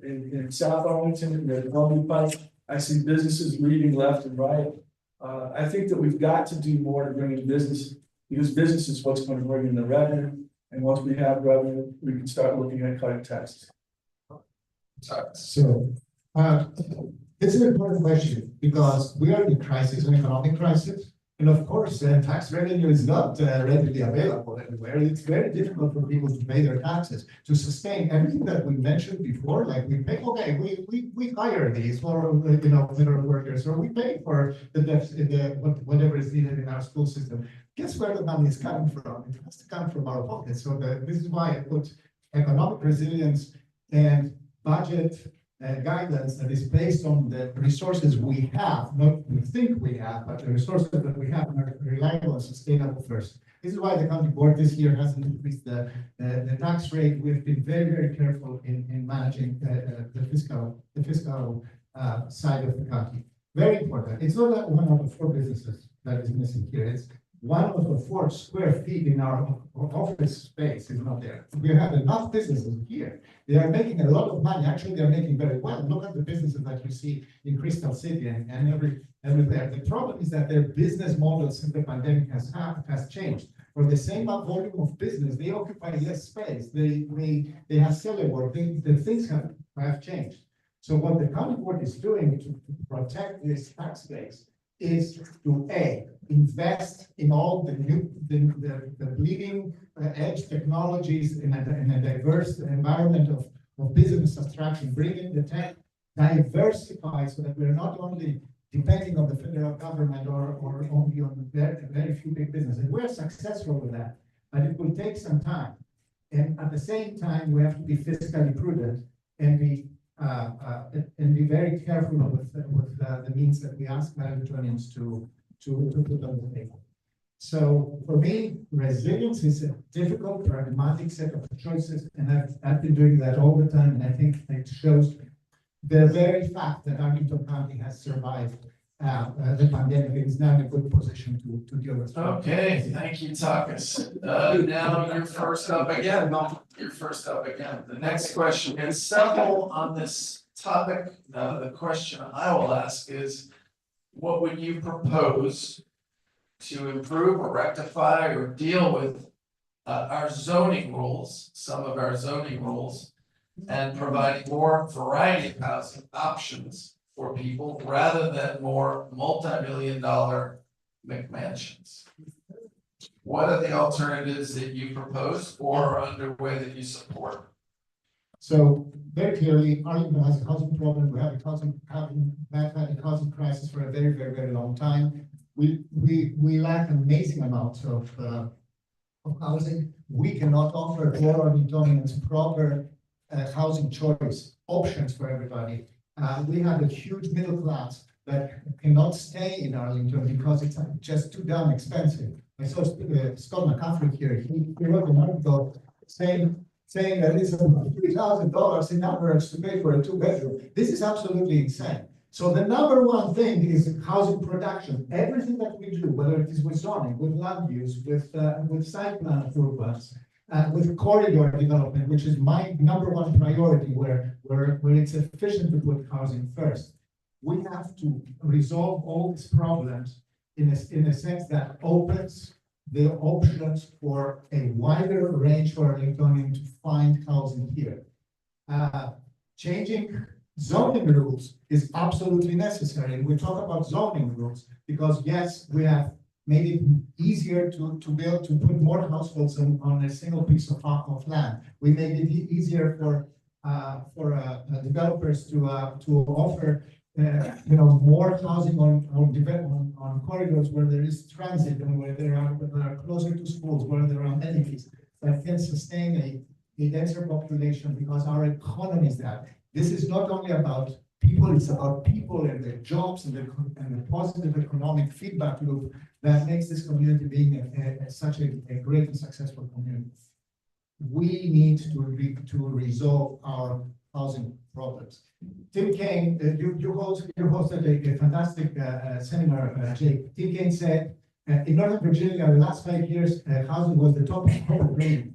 in South Arlington, in the Columbia Pike. I see businesses leaving left and right. I think that we've got to do more to bring in business, because business is what's going to bring in the revenue. And once we have revenue, we can start looking at cutting taxes. So, it's an important question because we are in a crisis, an economic crisis. And of course, tax revenue is not readily available everywhere. It's very difficult for people to pay their taxes, to sustain everything that we mentioned before. Like we pay, okay, we hire these for, federal workers, or we pay for whatever is needed in our school system. Guess where the money is coming from? It has to come from our pockets. So this is why I put economic resilience and budget guidance that is based on the resources we have, not we think we have, but the resources that we have are reliable and sustainable first. This is why the county board this year hasn't increased the tax rate. We've been very, very careful in managing the fiscal side of the county. Very important. It's not that 1 out of 4 businesses that is missing here. It's 1 out of 4 square feet in our office space is not there. We have enough businesses here. They are making a lot of money. Actually, they're making very well. Look at the businesses that you see in Crystal City and everywhere. The problem is that their business model since the pandemic has changed. For the same volume of business, they occupy less space. They have telework. The things have changed. So what the county board is doing to protect this tax base is to invest in all the new, the bleeding edge technologies in a diverse environment of business abstraction, bring in the tech, diversify so that we're not only depending on the federal government or only on very few big businesses. We're successful with that, but it will take some time. And at the same time, we have to be fiscally prudent and be very careful with the means that we ask Maritonians to put on the table. So for me, resilience is a difficult, pragmatic set of choices, and I've been doing that all the time, and I think it shows the very fact that Arlington County has survived the pandemic is now in a good position to deal with. Okay, thank you, Takis. Now you're first up again. You're first up again. The next question is several on this topic. The question I will ask is, what would you propose to improve or rectify or deal with our zoning rules, some of our zoning rules, and providing more variety of housing options for people rather than more multi-million-dollar McMansions? What are the alternatives that you propose or are underway that you support? So very clearly, Arlington has a housing problem. We have a housing crisis for a very, very, very long time. We lack amazing amounts of housing. We cannot offer all Arlingtonians proper housing choice options for everybody. We have a huge middle class that cannot stay in Arlington because it's just too damn expensive. I saw Scott McCaffrey here. He wrote an article saying that it's about $3,000 in average to pay for a 2-bedroom. This is absolutely insane. So the number one thing is housing production. Everything that we do, whether it is with zoning, with land use, with site plan approvals, with corridor development, which is my number one priority, where it's efficient to put housing first. We have to resolve all these problems in a sense that opens the options for a wider range for Arlingtonian to find housing here. Changing zoning rules is absolutely necessary. And we talk about zoning rules because yes, we have made it easier to build, to put more households on a single piece of land. We made it easier for developers to offer more housing on corridors where there is transit and where they are closer to schools, where there are amenities that can sustain a denser population because our economy is that. This is not only about people, it's about people and their jobs and the positive economic feedback loop that makes this community being such a great and successful community. We need to resolve our housing problems. Tim Kaine, you hosted a fantastic seminar, Jake. Tim Kaine said, in Northern Virginia, the last 5 years, housing was the top rating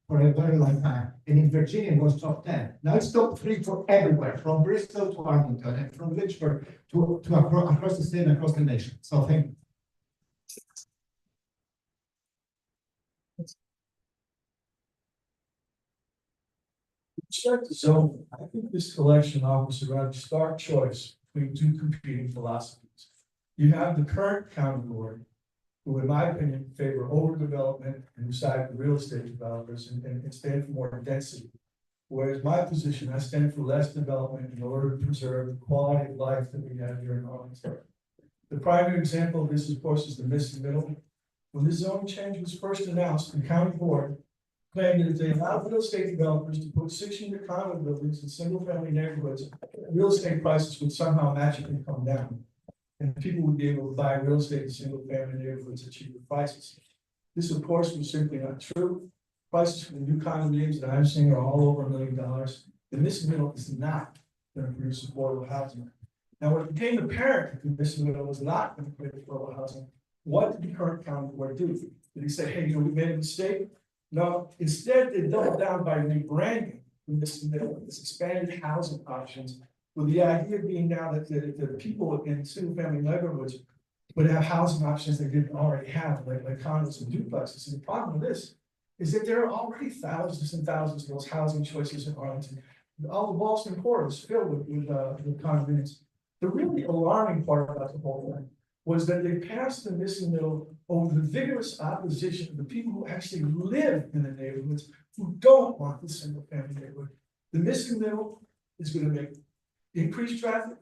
for a very long time. And in Virginia, it was top 10. Now it's top 3 for everywhere, from Bristol to Arlington, and from Lynchburg to across the state and across the nation. So thank you. Start the zone. I think this election offers a rather stark choice between two competing philosophies. You have the current county board, who in my opinion favor overdevelopment and who side with real estate developers and stand for more density. Whereas my position, I stand for less development in order to preserve the quality of life that we have here in Arlington. The primary example of this, of course, is the missing middle. When this zoning change was first announced, the county board claimed that if they allowed real estate developers to put 600 condo buildings in single-family neighborhoods, real estate prices would somehow magically come down, and people would be able to buy real estate in single-family neighborhoods at cheaper prices. This, of course, was simply not true. Prices for the new condominiums that I'm seeing are all over $1 million. The missing middle is not going to produce affordable housing. Now, when it became apparent that the missing middle was not going to create affordable housing, what did the current county board do? Did he say, hey, we made a mistake? No, instead they doubled down by rebranding this expanded housing options, with the idea being now that the people in single family neighborhoods would have housing options they didn't already have, like condos and duplexes. And the problem with this is that there are already thousands and thousands of those housing choices in Arlington. All the Boston core is filled with condominiums. The really alarming part about the whole thing was that they passed the missing middle over the vigorous opposition of the people who actually live in the neighborhoods who don't want the single family neighborhood. The missing middle is going to make increased traffic.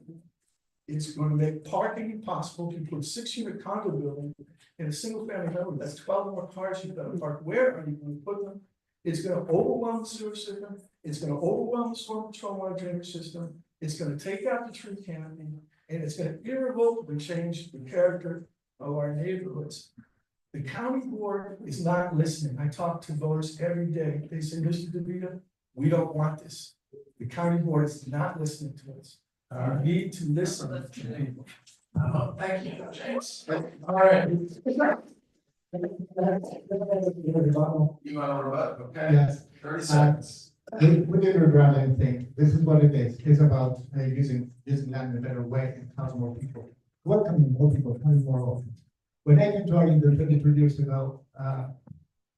It's going to make parking impossible. If you put 600 condo building in a single family neighborhood, that's 12 more cars you've got to park. Where are you going to put them? It's going to overwhelm the sewer system. It's going to overwhelm the stormwater drainage system. It's going to take out the tree canopy. And it's going to irrevocably change the character of our neighborhoods. The county board is not listening. I talk to voters every day. They say, Mr. DeVita, we don't want this. The county board is not listening to us. We need to listen to people. Thank you, James. All right. You want to rebut? Okay. Yes. 30 seconds. We didn't regret anything. This is what it is. It's about using land in a better way and housing more people. Welcoming more people, coming more often. When I came to Arlington 22 years ago,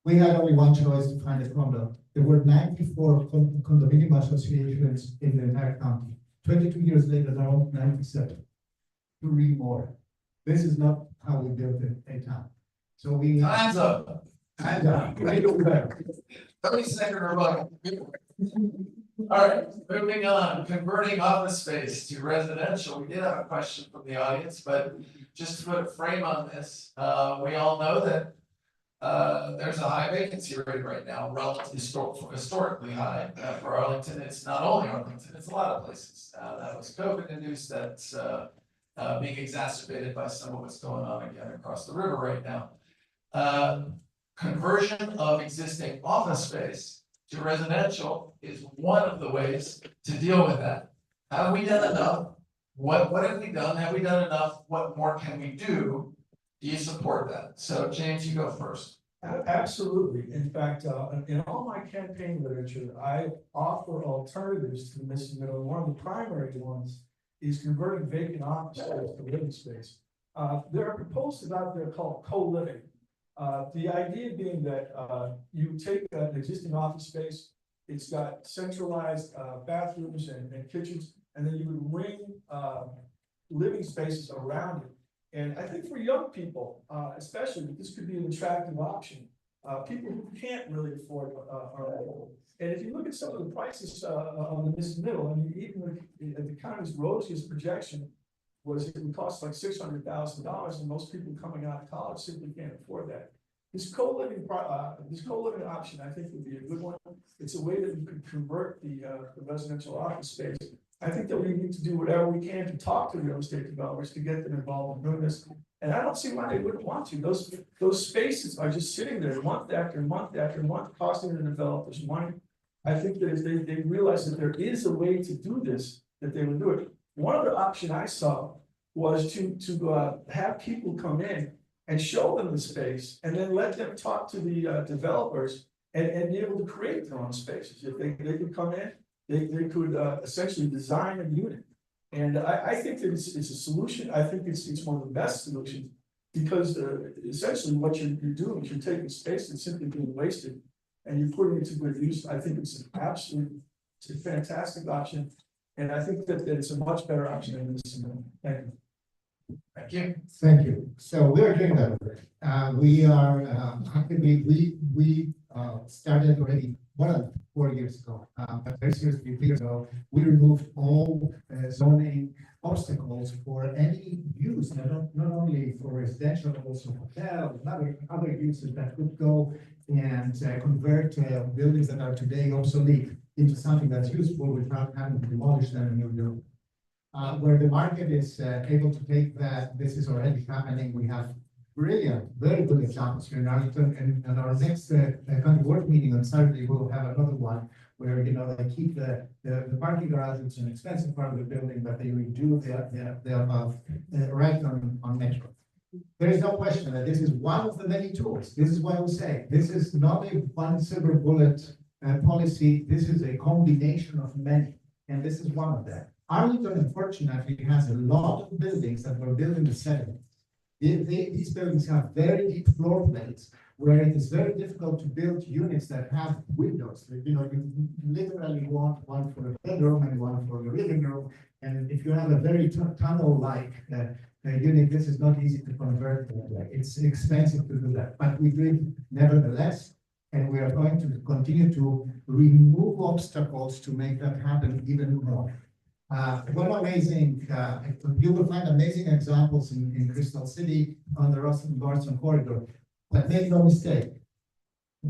we had only one choice to find a condo. There were 94 condominium associations in the entire county. 22 years later, there are 97. 3 more. This is not how we built a town. So we. Time's up. Time's up. We do better. 30-second rebuttal. All right, moving on, converting office space to residential. We did have a question from the audience, but just to put a frame on this, we all know that there's a high vacancy rate right now, relatively historically high for Arlington. It's not only Arlington, it's a lot of places. That was COVID induced, that's being exacerbated by some of what's going on again across the river right now. Conversion of existing office space to residential is one of the ways to deal with that. Have we done enough? What have we done? Have we done enough? What more can we do? Do you support that? So James, you go first. Absolutely. In fact, in all my campaign literature, I offer alternatives to the missing middle. One of the primary ones is converting vacant office space to living space. There are proposals out there called co-living. The idea being that you take an existing office space, it's got centralized bathrooms and kitchens, and then you would ring living spaces around it. And I think for young people, especially, this could be an attractive option. People who can't really afford and if you look at some of the prices on this middle, I mean, even the county's rosiest projection was it would cost like $600,000, and most people coming out of college simply can't afford that. This co-living option, I think, would be a good one. It's a way that you could convert the residential office space I think that we need to do whatever we can to talk to real estate developers to get them involved in doing this. And I don't see why they wouldn't want to. Those spaces are just sitting there month after month after month, costing the developers money. I think that if they realize that there is a way to do this, that they would do it. One other option I saw was to have people come in and show them the space and then let them talk to the developers and be able to create their own spaces. If they could come in, they could essentially design a unit. And I think that it's a solution. I think it's one of the best solutions because essentially what you're doing is you're taking space that's simply being wasted and you're putting it to good use. I think it's a fantastic option. And I think that it's a much better option than this. Thank you. Thank you. Thank you. So we are doing that. We are, actually, we started already more than 4 years ago. But very seriously, 3 years ago, we removed all zoning obstacles for any use, not only for residential, but also hotels, other uses that could go and convert buildings that are today obsolete into something that's useful without having to demolish them and new build. Where the market is able to take that, this is already happening. We have brilliant, very good examples here in Arlington, and our next county board meeting on Saturday, we'll have another one where, you know, they keep the parking garage, it's an expensive part of the building, but they redo the above right on Metro. There is no question that this is one of the many tools. This is why we say this is not a one silver bullet policy. This is a combination of many, and this is one of them. Arlington, unfortunately, has a lot of buildings that were built in the 70s. These buildings have very deep floor plates where it is very difficult to build units that have windows. You know, you literally want one for the bedroom and one for the living room. And if you have a very tunnel-like unit, this is not easy to convert. It's expensive to do that, but we do it nevertheless. And we are going to continue to remove obstacles to make that happen even more. One amazing, you will find amazing examples in Crystal City on the Rosson corridor, but make no mistake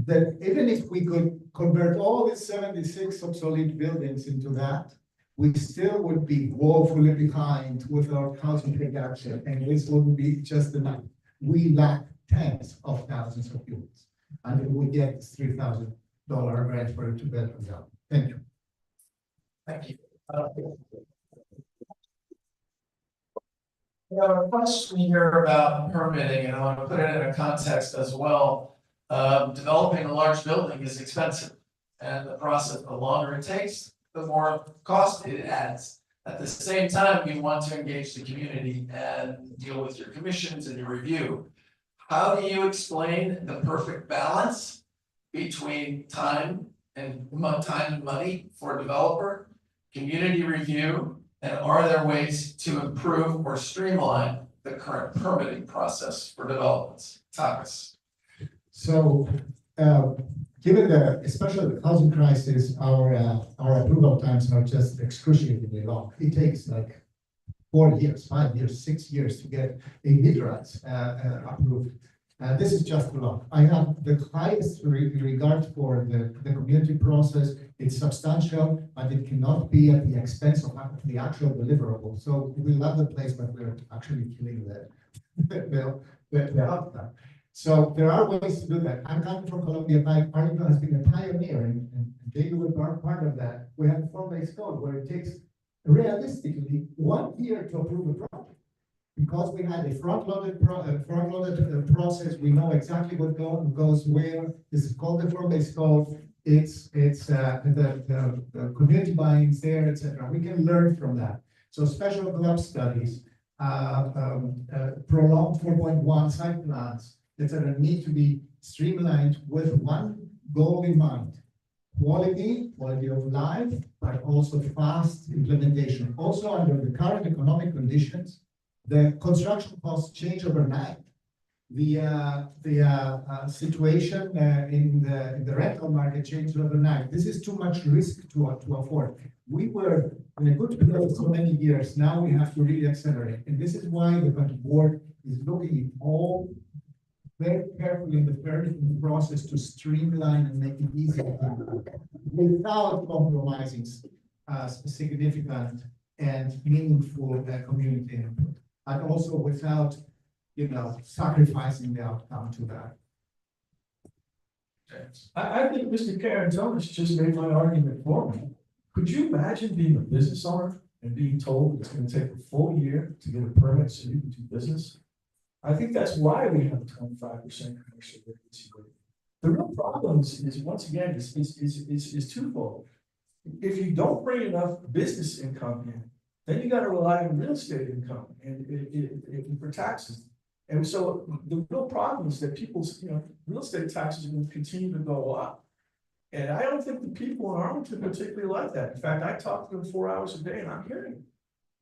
that even if we could convert all these 76 obsolete buildings into that, we still would be woefully behind with our housing production, and this wouldn't be just enough. We lack tens of thousands of units, and we get $3,000 rent for a 2-bedroom house. Thank you. Thank you. We have a question here about permitting, and I want to put it in a context as well. Developing a large building is expensive, and the process, the longer it takes, the more cost it adds. At the same time, you want to engage the community and deal with your commissions and your review. How do you explain the perfect balance between time and money for a developer, community review, and are there ways to improve or streamline the current permitting process for developments? Takas. So, given especially the housing crisis, our approval times are just excruciatingly long. It takes like 4 years, 5 years, 6 years to get a mid-rise approved. This is just long. I have the highest regard for the community process. It's substantial, but it cannot be at the expense of the actual deliverable. So we love the place, but we're actually killing the outcome. So there are ways to do that. I'm coming from Columbia Pike. Arlington has been a pioneer, and they were part of that. We have a form-based code where it takes realistically 1 year to approve a project. Because we had a front-loaded process, we know exactly what goes where. This is called the form-based code. It's the community buy-ins there, etc. We can learn from that. So special club studies, prolonged 4.1 site plans, etc. need to be streamlined with one goal in mind: quality of life, but also fast implementation. Also, under the current economic conditions, the construction costs change overnight. The situation in the rental market changed overnight. This is too much risk to afford. We were in a good place for many years. Now we have to really accelerate. And this is why the board is looking at all very carefully in the permitting process to streamline and make it easier without compromising significant and meaningful community input. And also without, sacrificing the outcome to that. I think Mr. Carantonis just made my argument for me. Could you imagine being a business owner and being told it's gonna take a full year to get a permit so you can do business? I think that's why we have a 25% commercial vacancy rate. The real problem is once again, is twofold. If you don't bring enough business income in, then you gotta rely on real estate income and for taxes. And so the real problem is that people's, real estate taxes are gonna continue to go up. And I don't think the people in Arlington particularly like that. In fact, I talk to them 4 hours a day and I'm hearing,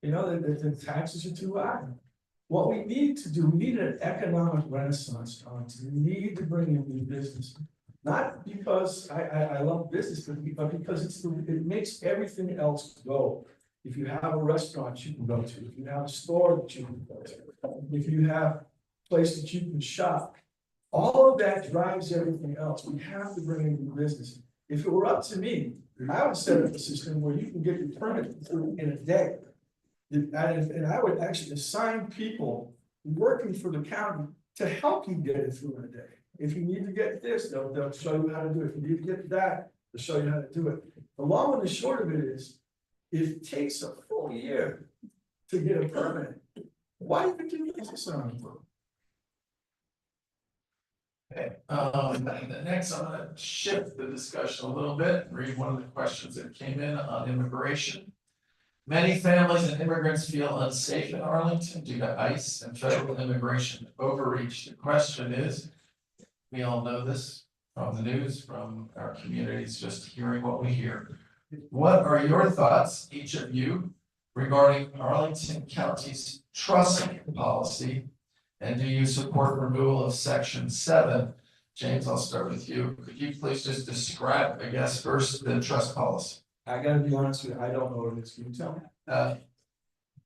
that the taxes are too high. What we need to do, we need an economic renaissance, Arlington. We need to bring in new business. Not because I love business, but because it makes everything else go. If you have a restaurant you can go to, if you have a store that you can go to, if you have a place that you can shop, all of that drives everything else. We have to bring in new business. If it were up to me, I would set up a system where you can get your permit through in a day. And I would actually assign people working for the county to help you get it through in a day. If you need to get this, they'll show you how to do it. If you need to get that, they'll show you how to do it. The long and the short of it is, it takes a full year to get a permit. Why even do business on it? Okay, next, I'm gonna shift the discussion a little bit, and read one of the questions that came in on immigration. Many families and immigrants feel unsafe in Arlington due to ICE and federal immigration overreach. The question is, we all know this from the news, from our communities, just hearing what we hear. What are your thoughts, each of you, regarding Arlington County's trust policy? And do you support removal of section 7? James, I'll start with you. Could you please just describe, I guess, first the trust policy? I gotta be honest with you, I don't know what it is. Can you tell me?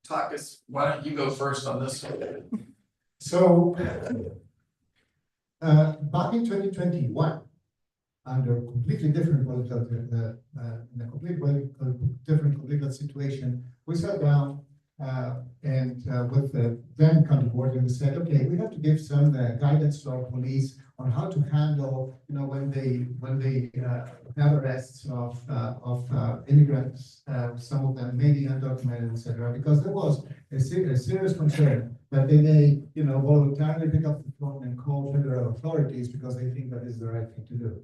Takis, why don't you go first on this one? So, back in 2021, under completely different political, in a completely different political situation, we sat down and with the then county board, and we said, okay, we have to give some guidance to our police on how to handle, when they have arrests of immigrants, some of them may be undocumented, etc., because there was a serious concern that they may, voluntarily pick up the phone and call federal authorities because they think that is the right thing to do.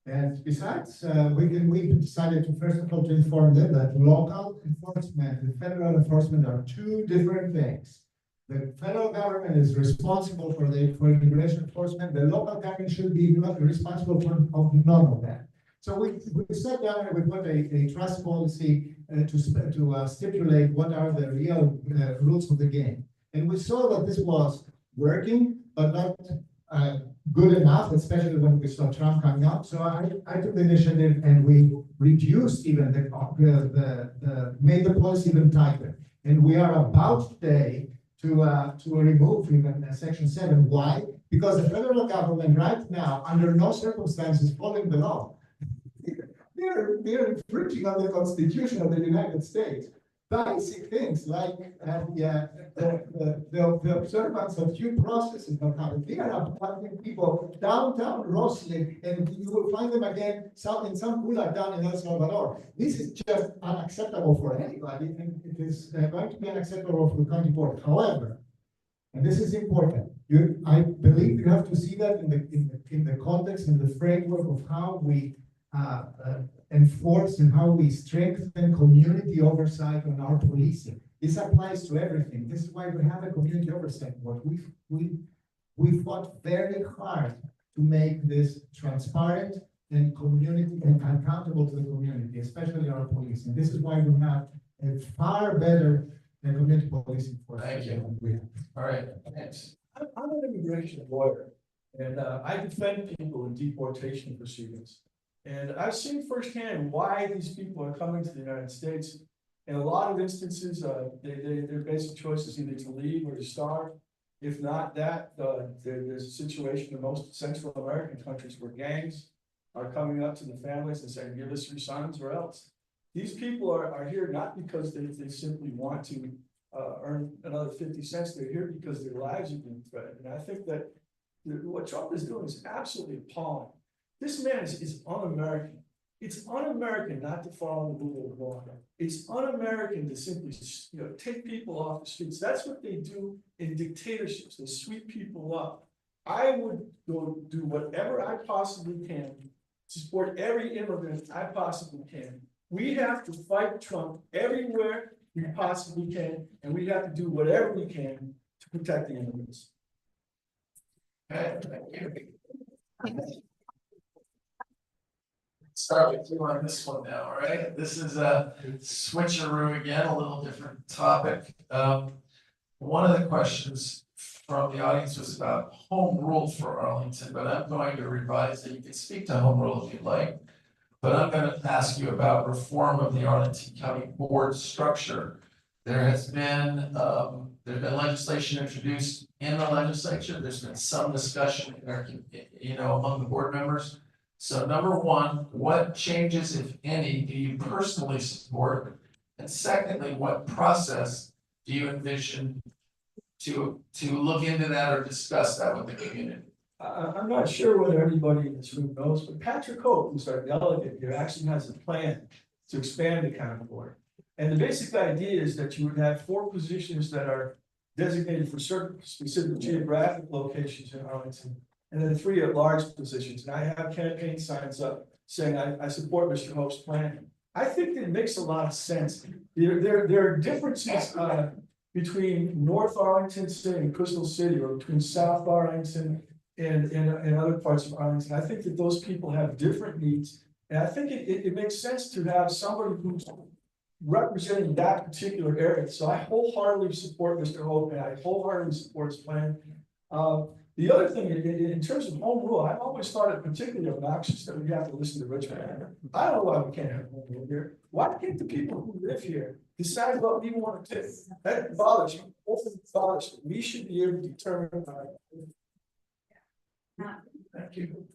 And besides, we decided to first of all to inform them that local enforcement and federal enforcement are two different things. The federal government is responsible for immigration enforcement. The local government should be responsible for none of that. So we sat down and we put a trust policy to stipulate what are the real rules of the game. And we saw that this was working, but not good enough, especially when we saw Trump coming up. So I took the initiative and we reduced even made the policy even tighter. And we are about today to remove even section 7. Why? Because the federal government right now, under no circumstances following the law, they're infringing on the Constitution of the United States. Basic things like the observance of due process in the country. They are appointing people downtown Rosslyn, and you will find them again in some gulag down in El Salvador. This is just unacceptable for anybody, and it is going to be unacceptable for the county board. However, and this is important, I believe you have to see that in the context, in the framework of how we enforce and how we strengthen community oversight on our policing. This applies to everything. This is why we have a community oversight board. We fought very hard to make this transparent and community and accountable to the community, especially our policing. This is why we have a far better community policing force. Thank you. All right, thanks. I'm an immigration lawyer, and I defend people in deportation proceedings. And I've seen firsthand why these people are coming to the United States. In a lot of instances, their basic choice is either to leave or to starve. If not that, there's a situation in most Central American countries where gangs are coming up to the families and saying, give us your sons or else. These people are here not because they simply want to earn another 50 cents. They're here because their lives are being threatened. And I think that what Trump is doing is absolutely appalling. This man is un-American. It's un-American not to follow the rule of law. It's un-American to simply, take people off the streets. That's what they do in dictatorships. They sweep people up. I would go do whatever I possibly can to support every immigrant I possibly can. We have to fight Trump everywhere we possibly can, and we have to do whatever we can to protect the immigrants. Okay, thank you. Start with you on this one now, all right? This is a switcheroo again, a little different topic. One of the questions from the audience was about home rule for Arlington, but I'm going to revise it. You can speak to home rule if you'd like. But I'm going to ask you about reform of the Arlington County Board structure. There's been legislation introduced in the legislature. There's been some discussion, among the board members. So number one, what changes, if any, do you personally support? And secondly, what process do you envision to look into that or discuss that with the community? I'm not sure whether everybody in this room knows, but Patrick Hope, who's our delegate here, actually has a plan to expand the county board. And the basic idea is that you would have 4 positions that are designated for certain specific geographic locations in Arlington, and then 3 at-large positions. And I have campaign signs up saying I support Mr. Hope's plan. I think it makes a lot of sense. There are differences between North Arlington, say, and Crystal City, or between South Arlington and other parts of Arlington. I think that those people have different needs. And I think it makes sense to have somebody who's representing that particular area. So I wholeheartedly support Mr. Hope, and I wholeheartedly support his plan. The other thing, in terms of home rule, I've always thought it particularly obnoxious that we have to listen to Richmond. I don't know why we can't have home rule here. Why can't the people who live here decide what we want to do? That bothers me. Bothers me. We should be able to determine. Thank you.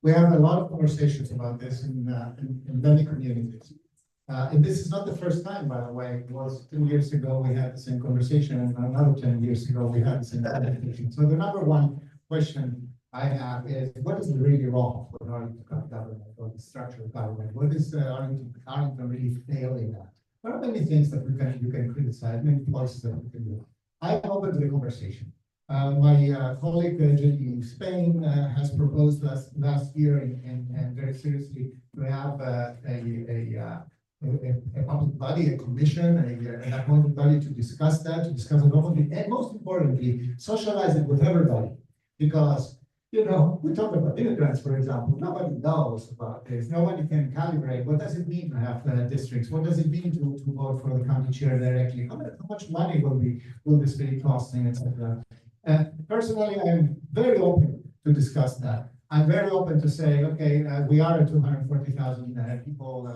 We have a lot of conversations about this in many communities. And this is not the first time, by the way. It was 2 years ago, we had the same conversation, and another 10 years ago, we had the same conversation. So the number one question I have is, what is really wrong with Arlington County government or the structure of government? What is Arlington really failing at? There are many things that you can criticize, many places that we can do. I'm open to the conversation. My colleague Julie Spain has proposed last year and very seriously to have a public body, a commission, an appointed body to discuss that, to discuss it openly, and most importantly, socialize it with everybody. Because, we talk about immigrants, for example, nobody knows about this. Nobody can calibrate. What does it mean to have districts? What does it mean to vote for the county chair directly? How much money will this be costing, etc. Personally, I'm very open to discuss that. I'm very open to say, okay, we are a 240,000 people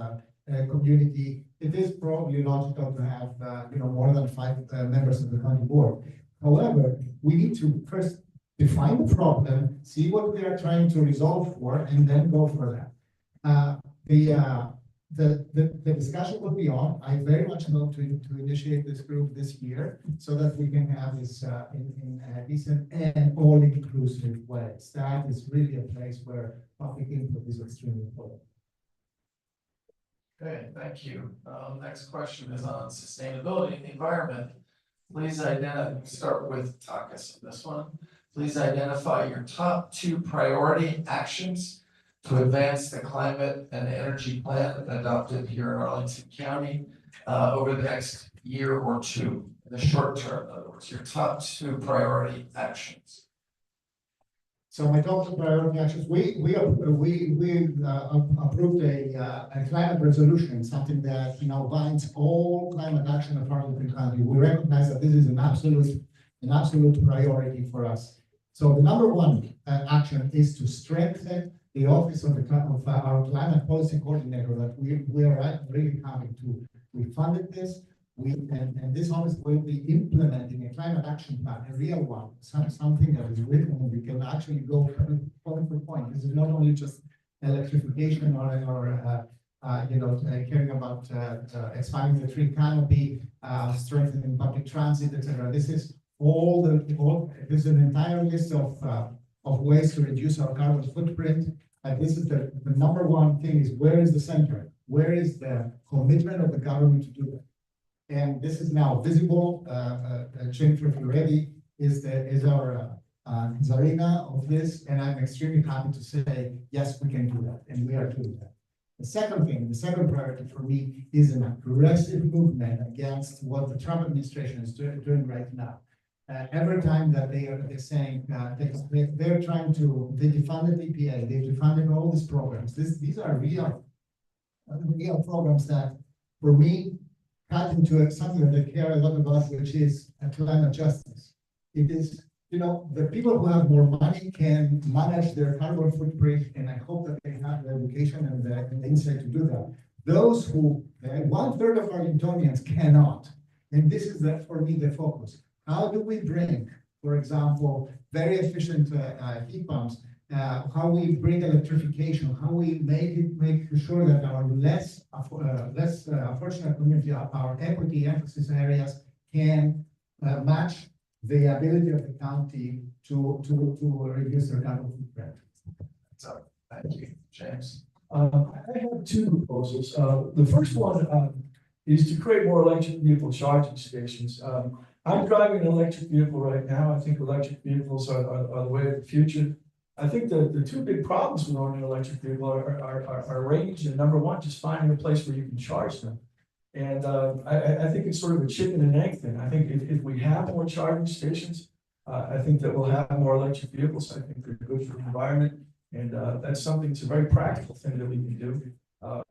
community. It is probably logical to have more than 5 members of the county board. However, we need to first define the problem, see what we are trying to resolve for, and then go for that. The discussion will be on. I very much hope to initiate this group this year so that we can have this in a decent and all-inclusive way. That is really a place where public input is extremely important. Okay, thank you. Next question is on sustainability and the environment. Please start with Takis on this one. Please identify your top 2 priority actions to advance the climate and energy plan adopted here in Arlington County over the next year or 2, in the short term, in other words, your top 2 priority actions. So my top 2 priority actions, we approved a climate resolution, something that binds all climate action of Arlington County. We recognize that this is an absolute priority for us. So the number 1 action is to strengthen the office of our climate policy coordinator that we are really coming to. We funded this. And this office will be implementing a climate action plan, a real one, something that is written and we can actually go point for point. This is not only just electrification caring about expanding the tree canopy, strengthening public transit, etc. This is this is an entire list of ways to reduce our carbon footprint. And this is the number one thing is where is the center? Where is the commitment of the government to do that? And this is now visible. Jennifer Fiorelli is our czarina of this, and I'm extremely happy to say, yes, we can do that, and we are doing that. The second priority for me is an aggressive movement against what the Trump administration is doing right now. Every time that they're saying they're trying to, they defunded EPA, they defunded all these programs. These are real programs that, for me, cut into something that they care a lot about, which is climate justice. It is, the people who have more money can manage their carbon footprint, and I hope that they have the education and the insight to do that. Those who, 1/3 of Argentinians cannot, and this is for me the focus. How do we bring, for example, very efficient heat pumps? How we bring electrification? How we make sure that our less fortunate community, our equity emphasis areas, can match the ability of the county to reduce their carbon footprint. So, thank you, James. I have two proposals. The first one is to create more electric vehicle charging stations. I'm driving an electric vehicle right now. I think electric vehicles are the way of the future. I think the two big problems with owning an electric vehicle are range, and number one, just finding a place where you can charge them. And I think it's sort of a chicken and egg thing. I think if we have more charging stations, I think that we'll have more electric vehicles. I think they're good for the environment, and that's something, it's a very practical thing that we can do.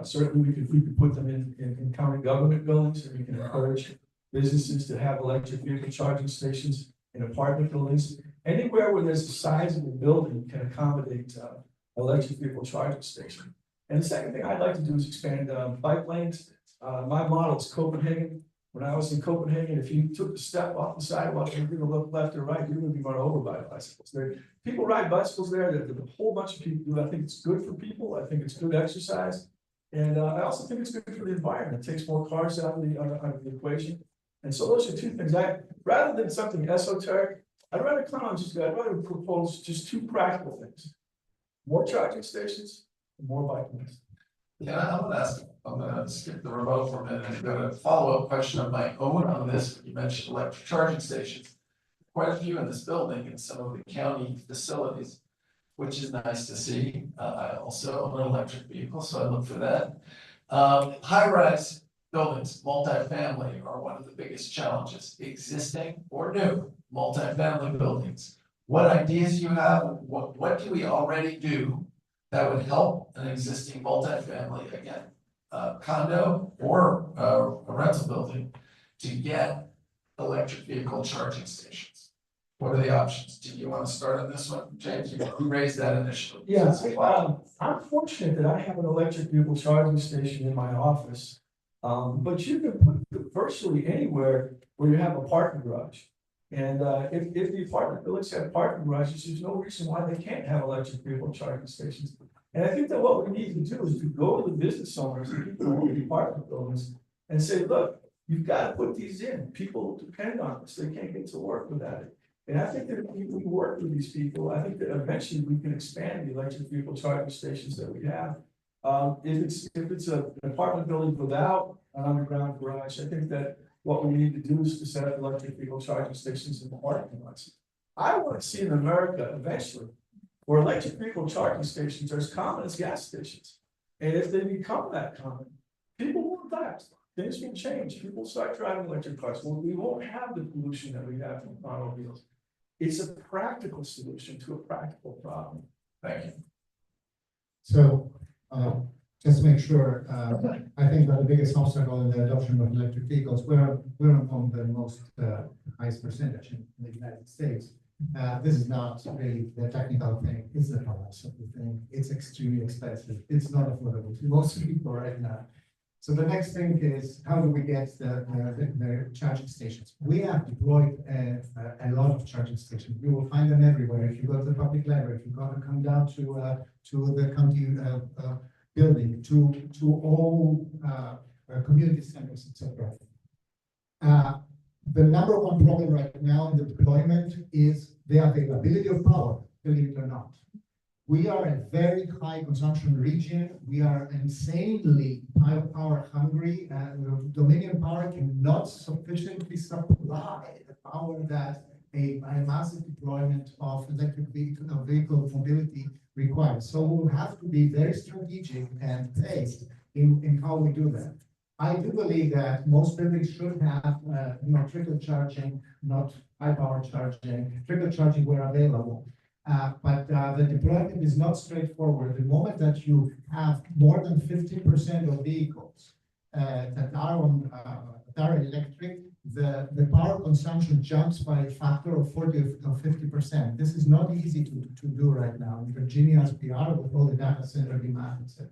Certainly, we could put them in county government buildings, and we can encourage businesses to have electric vehicle charging stations in apartment buildings. Anywhere where there's a sizable building can accommodate electric vehicle charging station. And the second thing I'd like to do is expand bike lanes. My model is Copenhagen. When I was in Copenhagen, if you took a step off the sidewalk and you're gonna look left or right, you're gonna be run over by bicycles. People ride bicycles there. There's a whole bunch of people do. I think it's good for people. I think it's good exercise. And I also think it's good for the environment. It takes more cars out of the equation. And so those are two things. Rather than something esoteric, I'd rather propose just two practical things: more charging stations and more bike lanes. Yeah, I'm gonna skip the remote for a minute and go to a follow-up question of my own on this. You mentioned electric charging stations. Quite a few in this building and some of the county facilities, which is nice to see. I also own an electric vehicle, so I look for that. High-rise buildings, multifamily, are one of the biggest challenges, existing or new multifamily buildings. What ideas you have? What do we already do that would help an existing multifamily, again, condo or a rental building, to get electric vehicle charging stations? What are the options? Do you want to start on this one, James? You raised that initially. Yeah, I'm fortunate that I have an electric vehicle charging station in my office. But you can put it virtually anywhere where you have a parking garage. And if the apartment buildings have parking garages, there's no reason why they can't have electric vehicle charging stations. And I think that what we need to do is to go to the business owners, the people who own the apartment buildings, and say, look, you've got to put these in. People depend on this. They can't get to work without it. And I think that if we work with these people, I think that eventually we can expand the electric vehicle charging stations that we have. If it's an apartment building without an underground garage, I think that what we need to do is to set up electric vehicle charging stations in the parking lots. I want to see in America eventually where electric vehicle charging stations are as common as gas stations. And if they become that common, people will adapt. Things will change. People start driving electric cars. Well, we won't have the pollution that we have from automobiles. It's a practical solution to a practical problem. Thank you. So, just to make sure, I think that the biggest obstacle in the adoption of electric vehicles, we're among the most highest percentage in the United States. This is not really the technical thing, it's the price of the thing. It's extremely expensive. It's not affordable to most people right now. So the next thing is, how do we get the charging stations? We have deployed a lot of charging stations. You will find them everywhere. If you go to the public library, if you come down to the county building, to all community centers, etc. The number one problem right now in the deployment is the availability of power, believe it or not. We are a very high consumption region. We are insanely power hungry. Dominion Power cannot sufficiently supply the power that a massive deployment of electric vehicle mobility requires. So we'll have to be very strategic and paced in how we do that. I do believe that most buildings should have, trickle charging, not high power charging, trickle charging where available. But the deployment is not straightforward. The moment that you have more than 50% of vehicles that are electric, the power consumption jumps by a factor of 40 or 50%. This is not easy to do right now in Virginia as we are with all the data center demand, etc.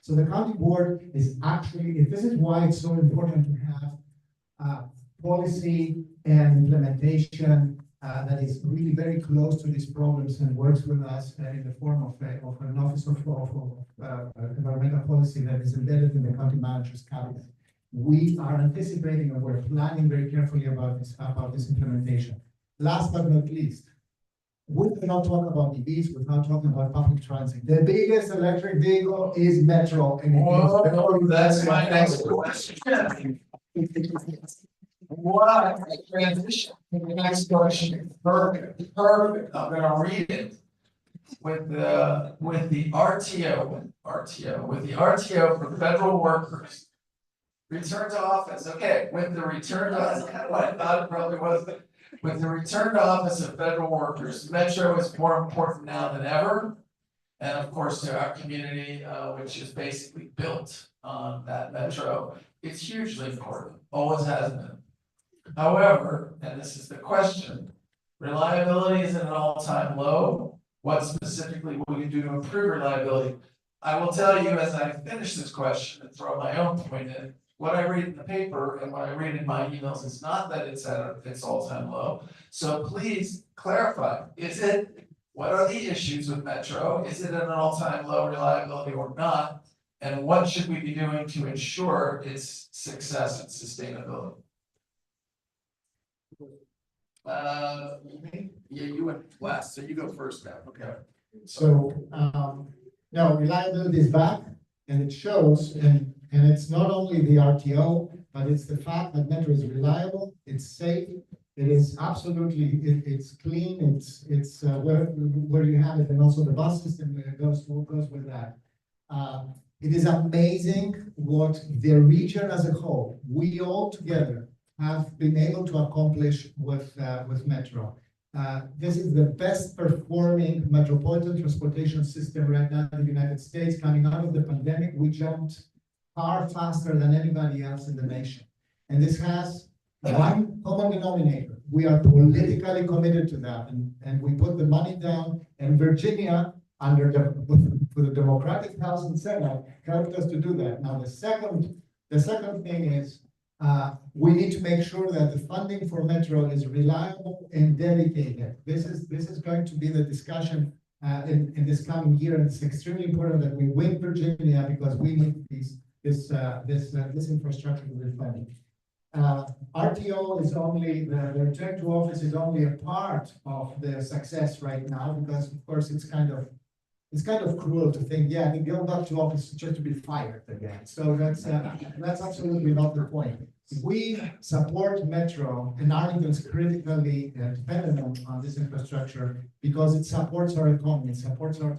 So the county board is actually, this is why it's so important to have policy and implementation that is really very close to these problems and works with us in the form of an office of environmental policy that is embedded in the county manager's cabinet. We are anticipating and we're planning very carefully about this implementation. Last but not least, we cannot talk about EVs without talking about public transit. The biggest electric vehicle is Metro. Whoa, that's my next question. What a transition to the next question. Perfect. I'm gonna read it. With the RTO for federal workers. Return to office, okay, with the return to, that's kind of what I thought it probably was. With the return to office of federal workers, Metro is more important now than ever. And of course, to our community, which is basically built on that Metro, it's hugely important, always has been. However, and this is the question, reliability is at an all-time low. What specifically will you do to improve reliability? I will tell you as I finish this question and throw my own point in, what I read in the paper and what I read in my emails is not that it's at its all-time low. So please clarify, what are the issues with Metro? Is it at an all-time low reliability or not? And what should we be doing to ensure its success and sustainability? Yeah, you went last, so you go first now, okay. So, no, reliability is back and it shows, and it's not only the RTO, but it's the fact that Metro is reliable, it's safe, it is absolutely, it's clean, it's where you have it, and also the bus system goes with that. It is amazing what the region as a whole, we all together have been able to accomplish with Metro. This is the best performing metropolitan transportation system right now in the United States. Coming out of the pandemic, we jumped far faster than anybody else in the nation. And this has one common denominator. We are politically committed to that, and we put the money down, and Virginia, under the Democratic House and Senate, helped us to do that. Now, the second thing is, we need to make sure that the funding for Metro is reliable and dedicated. This is going to be the discussion in this coming year, and it's extremely important that we win Virginia because we need this infrastructure to be funded. RTO is only the return to office is only a part of the success right now because of course it's kind of cruel to think, yeah, they go back to office just to be fired again. So that's absolutely not the point. We support Metro, and Arlington is critically dependent on this infrastructure because it supports our economy, it supports our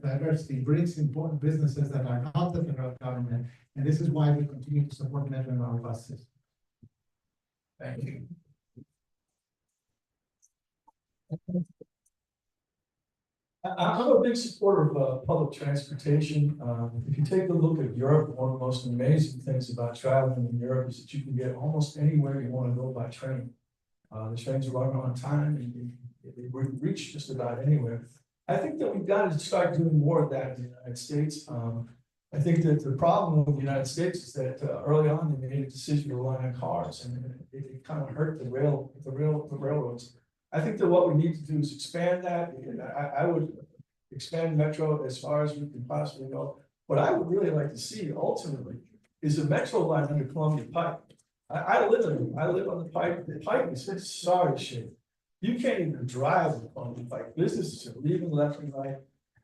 diversity, brings important businesses that are not the federal government, and this is why we continue to support Metro in our bus system. Thank you. I'm a big supporter of public transportation. If you take a look at Europe, one of the most amazing things about traveling in Europe is that you can get almost anywhere you want to go by train. The trains run on time and you reach just about anywhere. I think that we've got to start doing more of that in the United States. I think that the problem with the United States is that early on, they made a decision to rely on cars and it kind of hurt the railroads. I think that what we need to do is expand that, and I would expand Metro as far as we can possibly go. What I would really like to see ultimately is a Metro line under Columbia Pike. I live on the Pike. The Pike is in sorry shape. You can't even drive on the Pike. Businesses are leaving left and right.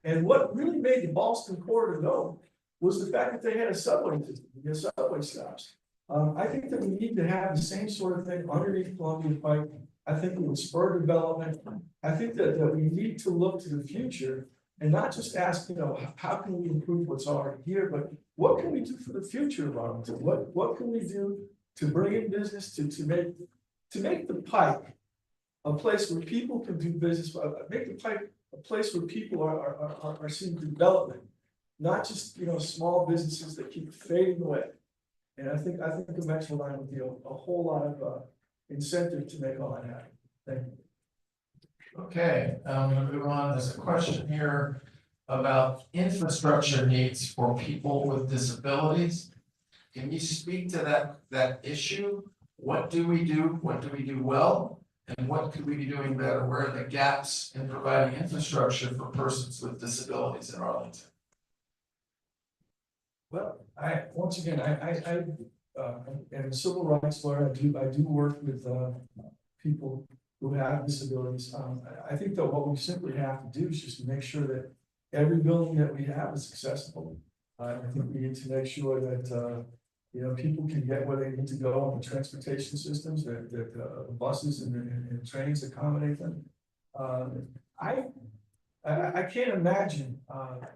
And what really made the Boston corridor go was the fact that they had a subway system, they had subway stops. I think that we need to have the same sort of thing underneath Columbia Pike. I think it would spur development. I think that we need to look to the future and not just ask, how can we improve what's already here, but what can we do for the future of Arlington? What can we do to bring in business, to make the Pike a place where people can do business, make the Pike a place where people are seeing development, not just, small businesses that keep fading away. And I think the Metro line would be a whole lot of incentive to make all that happen. Thank you. Okay, I'm gonna move on. There's a question here about infrastructure needs for people with disabilities. Can you speak to that issue? What do we do? What do we do well? And what could we be doing better? Where are the gaps in providing infrastructure for persons with disabilities in Arlington? Well, once again, I am a civil rights lawyer. I do work with people who have disabilities. I think that what we simply have to do is just make sure that every building that we have is accessible. I think we need to make sure that people can get where they need to go on the transportation systems, that buses and trains accommodate them. I can't imagine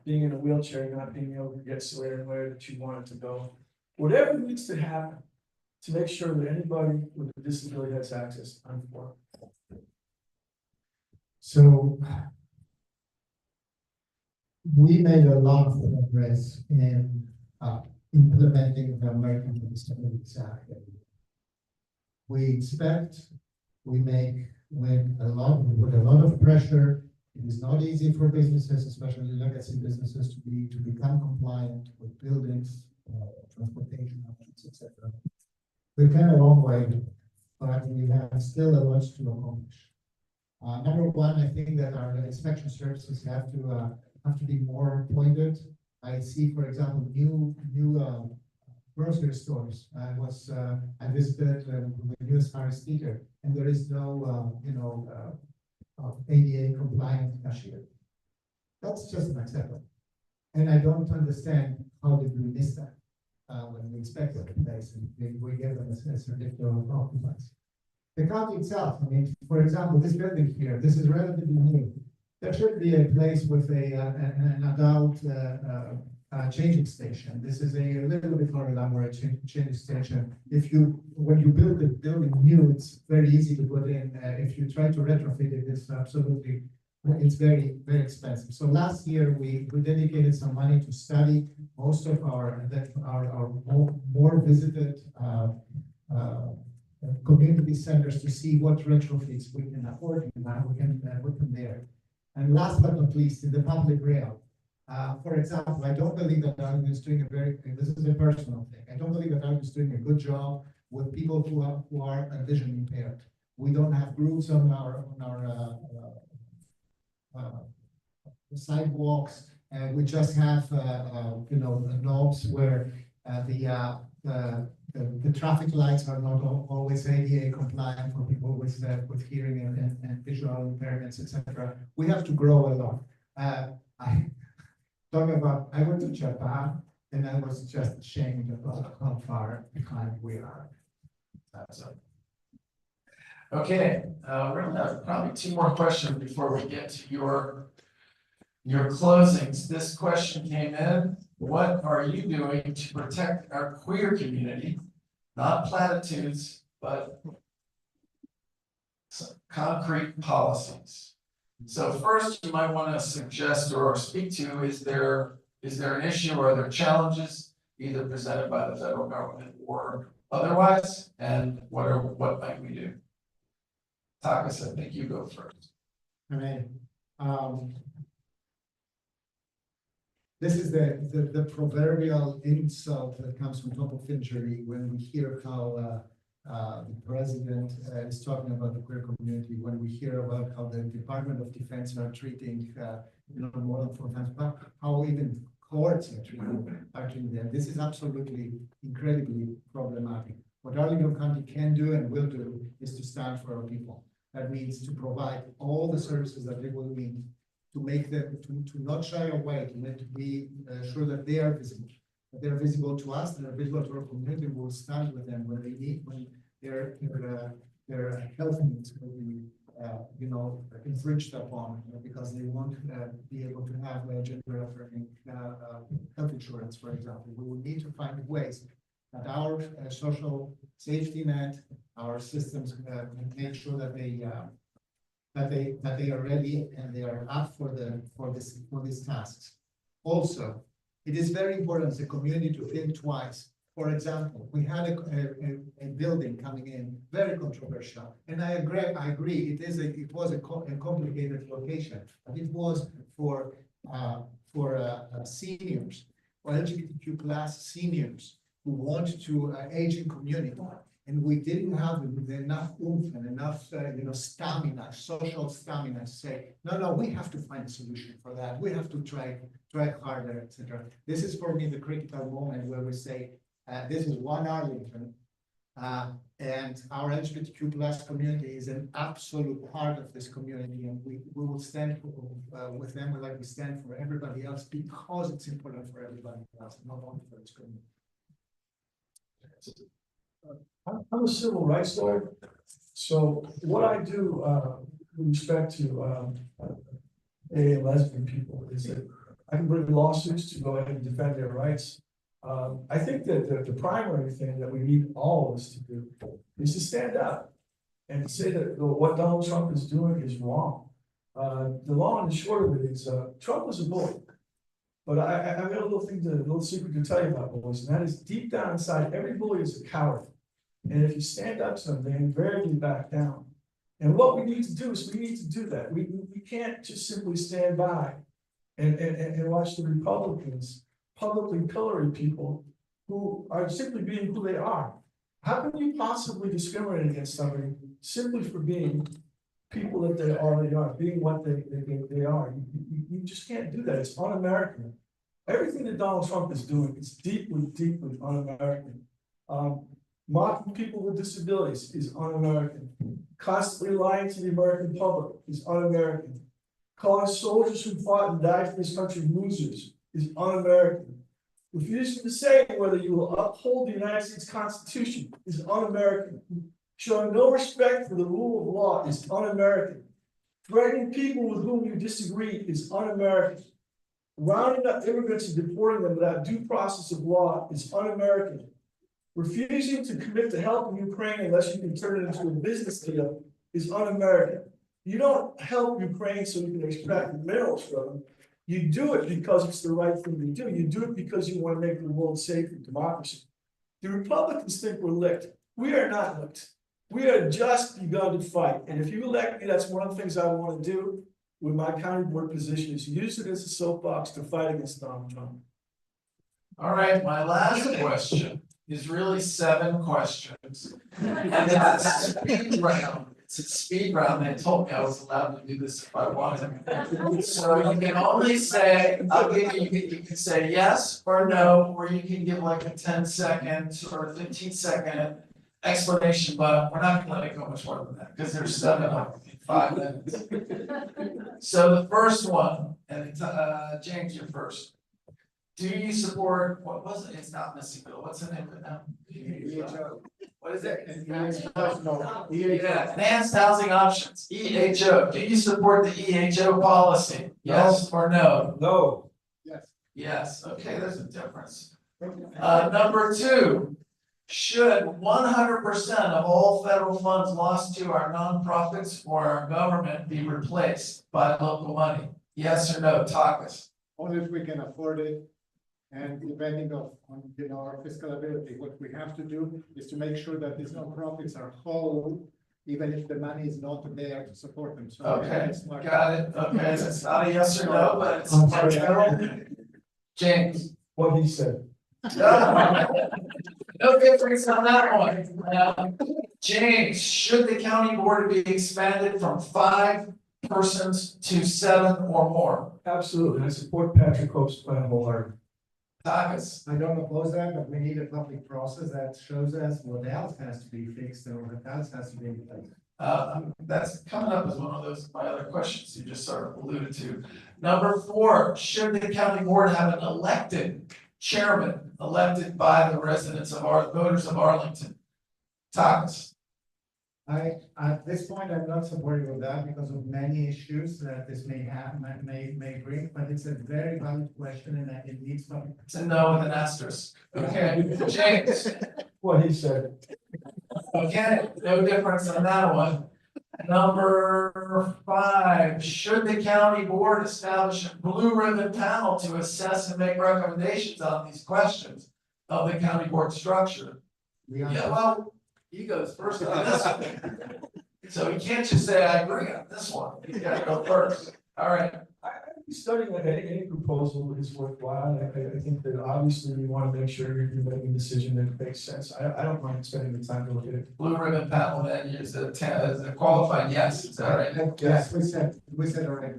being in a wheelchair and not being able to get where that you wanted to go. Whatever needs to happen to make sure that anybody with a disability has access, I'm for. So we made a lot of progress in implementing the American with Disabilities Act. We expect, we make with a lot of pressure. It is not easy for businesses, especially legacy businesses, to become compliant with buildings, transportation options, etc. We've come a long way, but we have still a lot to accomplish. Number one, I think that our inspection services have to be more pointed. I see, for example, new grocery stores. I visited the newest Harris Teeter, and there is no ADA compliant cashier. That's just unacceptable. And I don't understand how did we miss that when we inspected the place and we gave them a certificate of occupancy. The county itself, for example, this building here, this is relatively new. There should be a place with an adult changing station. This is a little bit more elaborate changing station. When you build a building new, it's very easy to put in. If you try to retrofit it, it's very, very expensive. So last year we dedicated some money to study most of our more visited community centers to see what retrofits we can afford and how we can put them there. And last but not least, in the public rail. For example, I don't believe that Arlington is doing this is a personal thing. I don't believe that Arlington is doing a good job with people who are vision impaired. We don't have grooves on our sidewalks, and we just have knobs where the traffic lights are not always ADA compliant for people with hearing and visual impairments, etc. We have to grow a lot. I went to Japan and I was just ashamed about how far behind we are. Okay, we're gonna have probably two more questions before we get to your closings. This question came in: what are you doing to protect our queer community? Not platitudes, but some concrete policies. So first, you might want to suggest or speak to, is there an issue or are there challenges either presented by the federal government or otherwise? And what might we do? Takas, I think you go first. All right. This is the proverbial insult that comes from top of injury when we hear how the president is talking about the queer community, when we hear about how the Department of Defense are treating, more than 4 times, how even courts are treating them. This is absolutely incredibly problematic. What Arlington County can do and will do is to stand for our people. That means to provide all the services that they will need to make them, to not shy away, to be sure that they are visible. That they're visible to us, that they're visible to our community, we'll stand with them when they need, when their health needs will be, infringed upon, because they won't be able to have gender affirming health insurance, for example. We will need to find ways that our social safety net, our systems make sure that they are ready and they are up for these tasks. Also, it is very important as a community to think twice. For example, we had a building coming in, very controversial, and I agree. It was a complicated location, but it was for seniors or LGBTQ plus seniors who want to age in community. And we didn't have enough oomph and enough, stamina, social stamina to say, no, we have to find a solution for that. We have to try harder, etc. This is for me the critical moment where we say, this is one Arlington, and our LGBTQ plus community is an absolute part of this community, and we will stand with them like we stand for everybody else, because it's important for everybody else, not only for its community. I'm a civil rights lawyer, so what I do with respect to gay and lesbian people is that I can bring lawsuits to go ahead and defend their rights. I think that the primary thing that we need all of us to do is to stand up and to say that what Donald Trump is doing is wrong. The long and the short of it is Trump is a bully. But I've got a little secret to tell you about bullies, and that is deep down inside, every bully is a coward. And if you stand up to them, they invariably back down. And what we need to do is we need to do that. We can't just simply stand by and watch the Republicans publicly pillory people who are simply being who they are. How can you possibly discriminate against somebody simply for being people that they already are, being what they are? You just can't do that. It's un-American. Everything that Donald Trump is doing is deeply, deeply un-American. Mocking people with disabilities is un-American. Constantly lying to the American public is un-American. Calling soldiers who fought and died for this country losers is un-American. Refusing to say whether you will uphold the United States Constitution is un-American. Showing no respect for the rule of law is un-American. Threatening people with whom you disagree is un-American. Rounding up immigrants and deporting them without due process of law is un-American. Refusing to commit to helping Ukraine unless you can turn it into a business deal is un-American. You don't help Ukraine so you can extract minerals from them. You do it because it's the right thing to do. You do it because you want to make the world safe and democracy. The Republicans think we're licked. We are not licked. We are just begun to fight. And if you elect me, that's one of the things I want to do with my county board position, is use it as a soapbox to fight against Donald Trump. All right, my last question is really 7 questions. And it's a speed round. It's a speed round. They told me I was allowed to do this if I wanted. So you can only say, I'll give you, you can say yes or no, or you can give like a 10-second or 15-second explanation, but we're not gonna let it go much more than that, because there's 7 of them in 5 minutes. So the first one, and James, you're first. Do you support, what was it? It's not Missy Bill. What's the name of it now? EHO. What is it? Yeah, Enhanced Housing Options, EHO. Do you support the EHO policy? Yes or no? No. Yes. Yes, okay, there's a difference. Number 2, should 100% of all federal funds lost to our nonprofits or our government be replaced by local money? Yes or no? Talk us. Only if we can afford it. And depending on our fiscal ability, what we have to do is to make sure that these nonprofits are whole, even if the money is not there to support them. So okay, got it. Okay, it's not a yes or no, but it's James. What he said. No difference on that one. James, should the county board be expanded from 5 persons to 7 or more? Absolutely, I support Patrick Hope's plan wholeheartedly. Takas, I don't oppose that, but we need a public process that shows us what else has to be fixed or what else has to be in place. that's coming up as one of those, my other questions you just sort of alluded to. Number 4, should the county board have an elected chairman, elected by the residents of voters of Arlington? Takas. At this point, I'm not supportive of that because of many issues that this may have, may bring, but it's a very valid question and it needs public. It's a no with an asterisk. Okay, James. What he said. Okay, no difference on that one. Number 5, should the county board establish a blue ribbon panel to assess and make recommendations on these questions of the county board structure? Yeah, well, he goes first on this one. So he can't just say, I agree on this one, he's gotta go first. All right, Studying any proposal is worthwhile, I think that obviously you wanna make sure you're making a decision that makes sense, I don't mind spending the time to look at it. blue ribbon panel then is a qualified yes, is that right? Yes, we said already.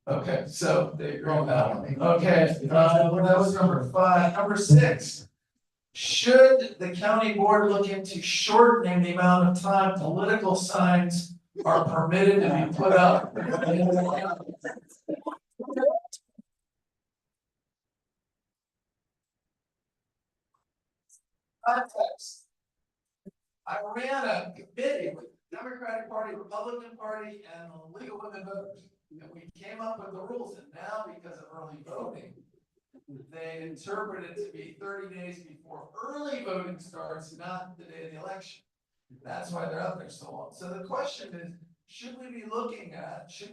Okay, so they agree on that one. Okay, that was number 5. Number 6. Should the county board look into shortening the amount of time political signs are permitted to be put up? Context. I ran a committee with Democratic Party, Republican Party, and the League of Women Voters. And we came up with the rules, and now because of early voting, they interpret it to be 30 days before early voting starts, not the day of the election. That's why they're up there so long. So the question is, should we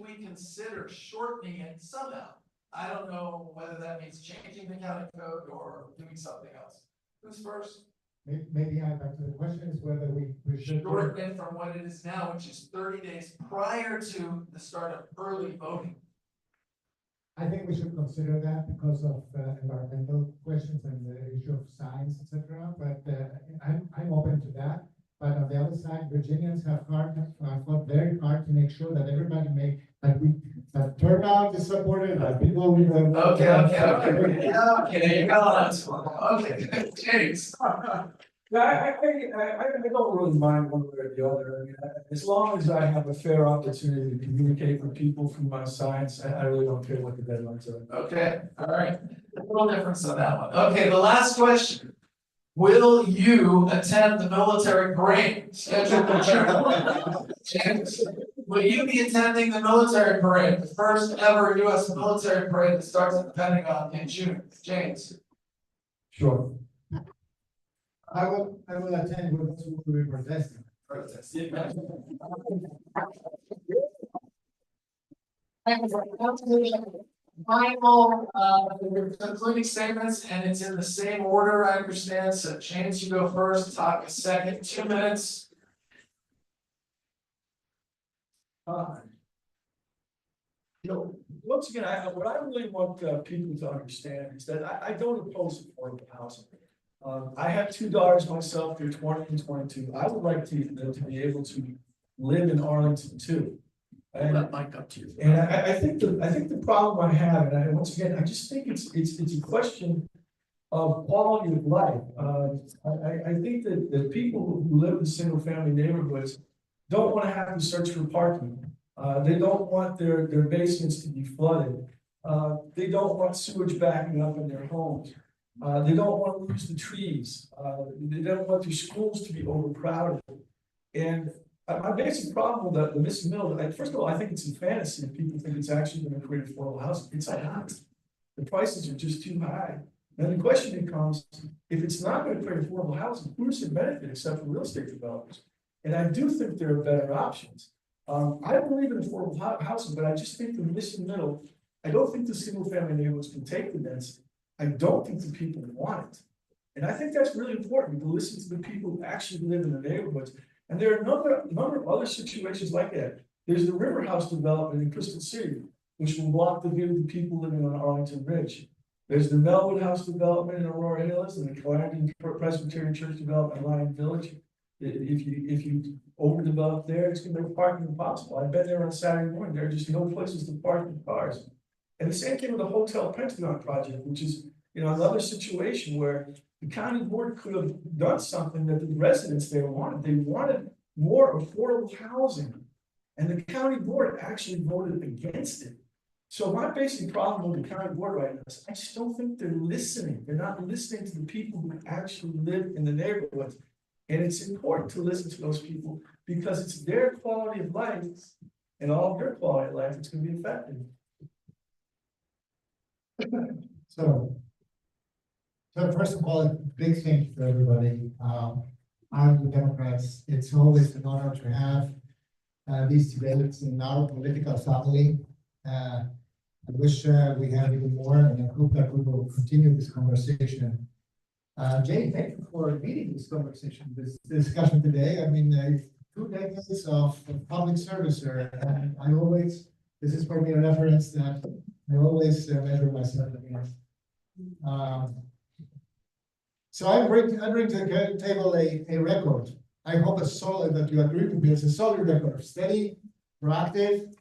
we consider shortening it somehow? I don't know whether that means changing the county code or doing something else. Who's first? Maybe I back to the question is whether we should. Shorten it from what it is now, which is 30 days prior to the start of early voting. I think we should consider that because of environmental questions and the issue of signs, etc. But I'm open to that. But on the other side, Virginians have fought very hard to make sure that everybody that turnout is supported, that people with. Okay, you got it. Okay, James. I don't really mind one way or the other, I mean, as long as I have a fair opportunity to communicate with people through my science, I really don't care what the deadlines are. Okay, all right, a little difference on that one. Okay, the last question. Will you attend the military parade scheduled for June? James, will you be attending the military parade, the first ever US military parade that starts at the Pentagon in June? James? Sure. I will attend with those who will be protesting. Final, concluding statements, and it's in the same order, I understand, so James, you go first, talk a second, 2 minutes. Once again, what I really want people to understand is that I don't oppose affordable housing. I have 2 daughters myself, they're 20 and 22. I would like them to be able to live in Arlington too. And Mike up to you. And I think the problem I have, and once again, I just think it's a question of quality of life. I think that the people who live in single family neighborhoods don't want to have to search for parking. They don't want their basements to be flooded. They don't want sewage backing up in their homes. They don't want to lose the trees. They don't want their schools to be overcrowded. And my basic problem with the missing middle, first of all, I think it's a fantasy if people think it's actually going to create affordable housing. It's not. The prices are just too high. And the question becomes, if it's not going to create affordable housing, who's the benefit except for real estate developers? And I do think there are better options. I believe in affordable housing, but I just think the missing middle, I don't think the single family neighborhoods can take the density. I don't think the people want it. And I think that's really important to listen to the people who actually live in the neighborhoods. And there are a number of other situations like that. There's the River House development in Crystal City, which will block the view of the people living on Arlington Ridge. There's the Melwood House development in Aurora Hills and the Clarendon Presbyterian Church development in Lion Village. If you overdevelop there, it's gonna make parking impossible. I've been there on Saturday morning, there are just no places to park the cars. And the same thing with the Hotel Pentagon project, which is, another situation where the county board could have done something that the residents there wanted. They wanted more affordable housing. And the county board actually voted against it. So my basic problem with the county board right now is I just don't think they're listening. They're not listening to the people who actually live in the neighborhoods. And it's important to listen to those people because it's their quality of life and all of your quality of life that's gonna be affected. So first of all, big thank you for everybody. I'm the Democrats. It's always an honor to have these debates in our political family. I wish we had even more, and I hope that we will continue this conversation. Jay, thank you for leading this conversation, this discussion today. I mean, 2 decades of public service, and I always, this is for me a reference that I always measure myself against. So I bring to the table a record. I hope a solid, that you agree with me, it's a solid record, steady, proactive,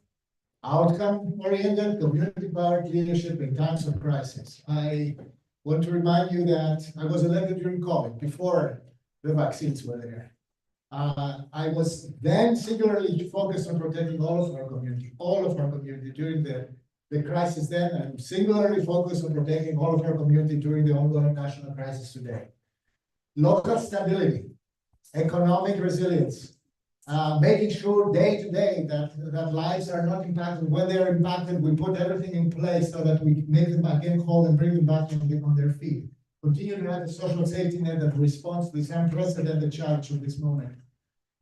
outcome-oriented, community-powered leadership in times of crisis. I want to remind you that I was elected during COVID, before the vaccines were there. I was then singularly focused on protecting all of our community during the crisis then, and singularly focused on protecting all of our community during the ongoing national crisis today. Local stability, economic resilience, making sure day to day that lives are not impacted. When they are impacted, we put everything in place so that we make them again whole and bring them back on their feet. Continue to have a social safety net that responds to this unprecedented challenge of this moment.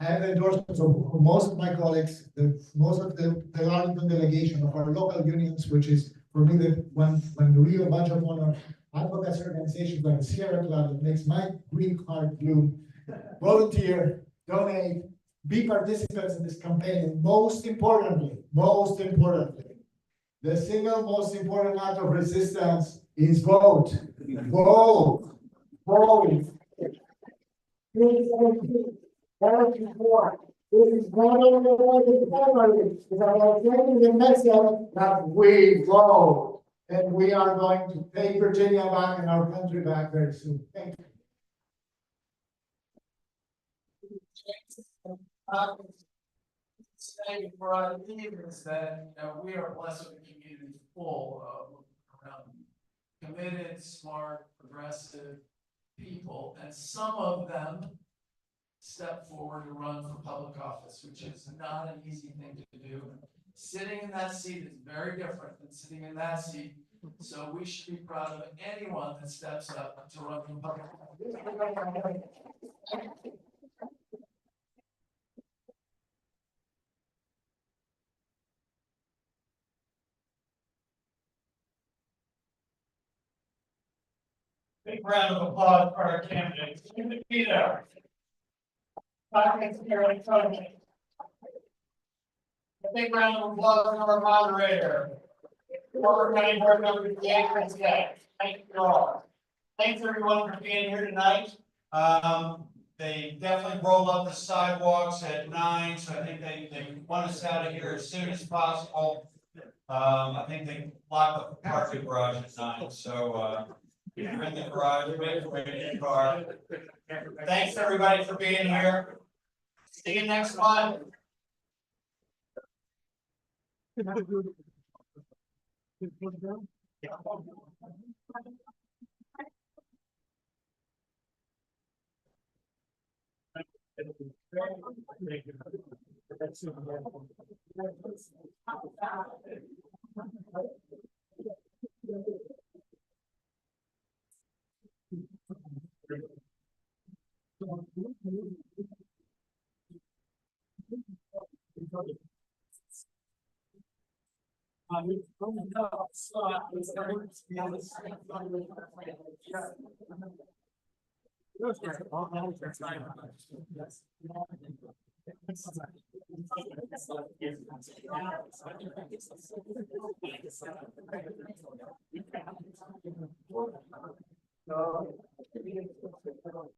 I have the endorsements of most of my colleagues, most of the Arlington delegation of our local unions, which is for me when the real bunch of honor advocacy organizations like the Sierra Club that makes my green heart blue. Volunteer, donate, be participants in this campaign, and most importantly, the single most important act of resistance is vote. Vote. This is not only about the family, it's about getting the message that we vote. And we are going to take Virginia back and our country back very soon. Thank you. Saying for our leaders that, we are blessed with a community full of committed, smart, progressive people, and some of them step forward to run for public office, which is not an easy thing to do. Sitting in that seat is very different than sitting in that seat. So we should be proud of anyone that steps up to run for public office. Big round of applause for our candidates. Peter. Carolyn Tony. A big round of applause for our moderator. Former County Board Member Jay Scott. Thank you all. Thanks everyone for being here tonight. They definitely rolled up the sidewalks at 9, so I think they want us out of here as soon as possible. I think they locked up the parking garage at 9, so if you're in the garage, make your way to your car. Thanks everybody for being here. See you next month.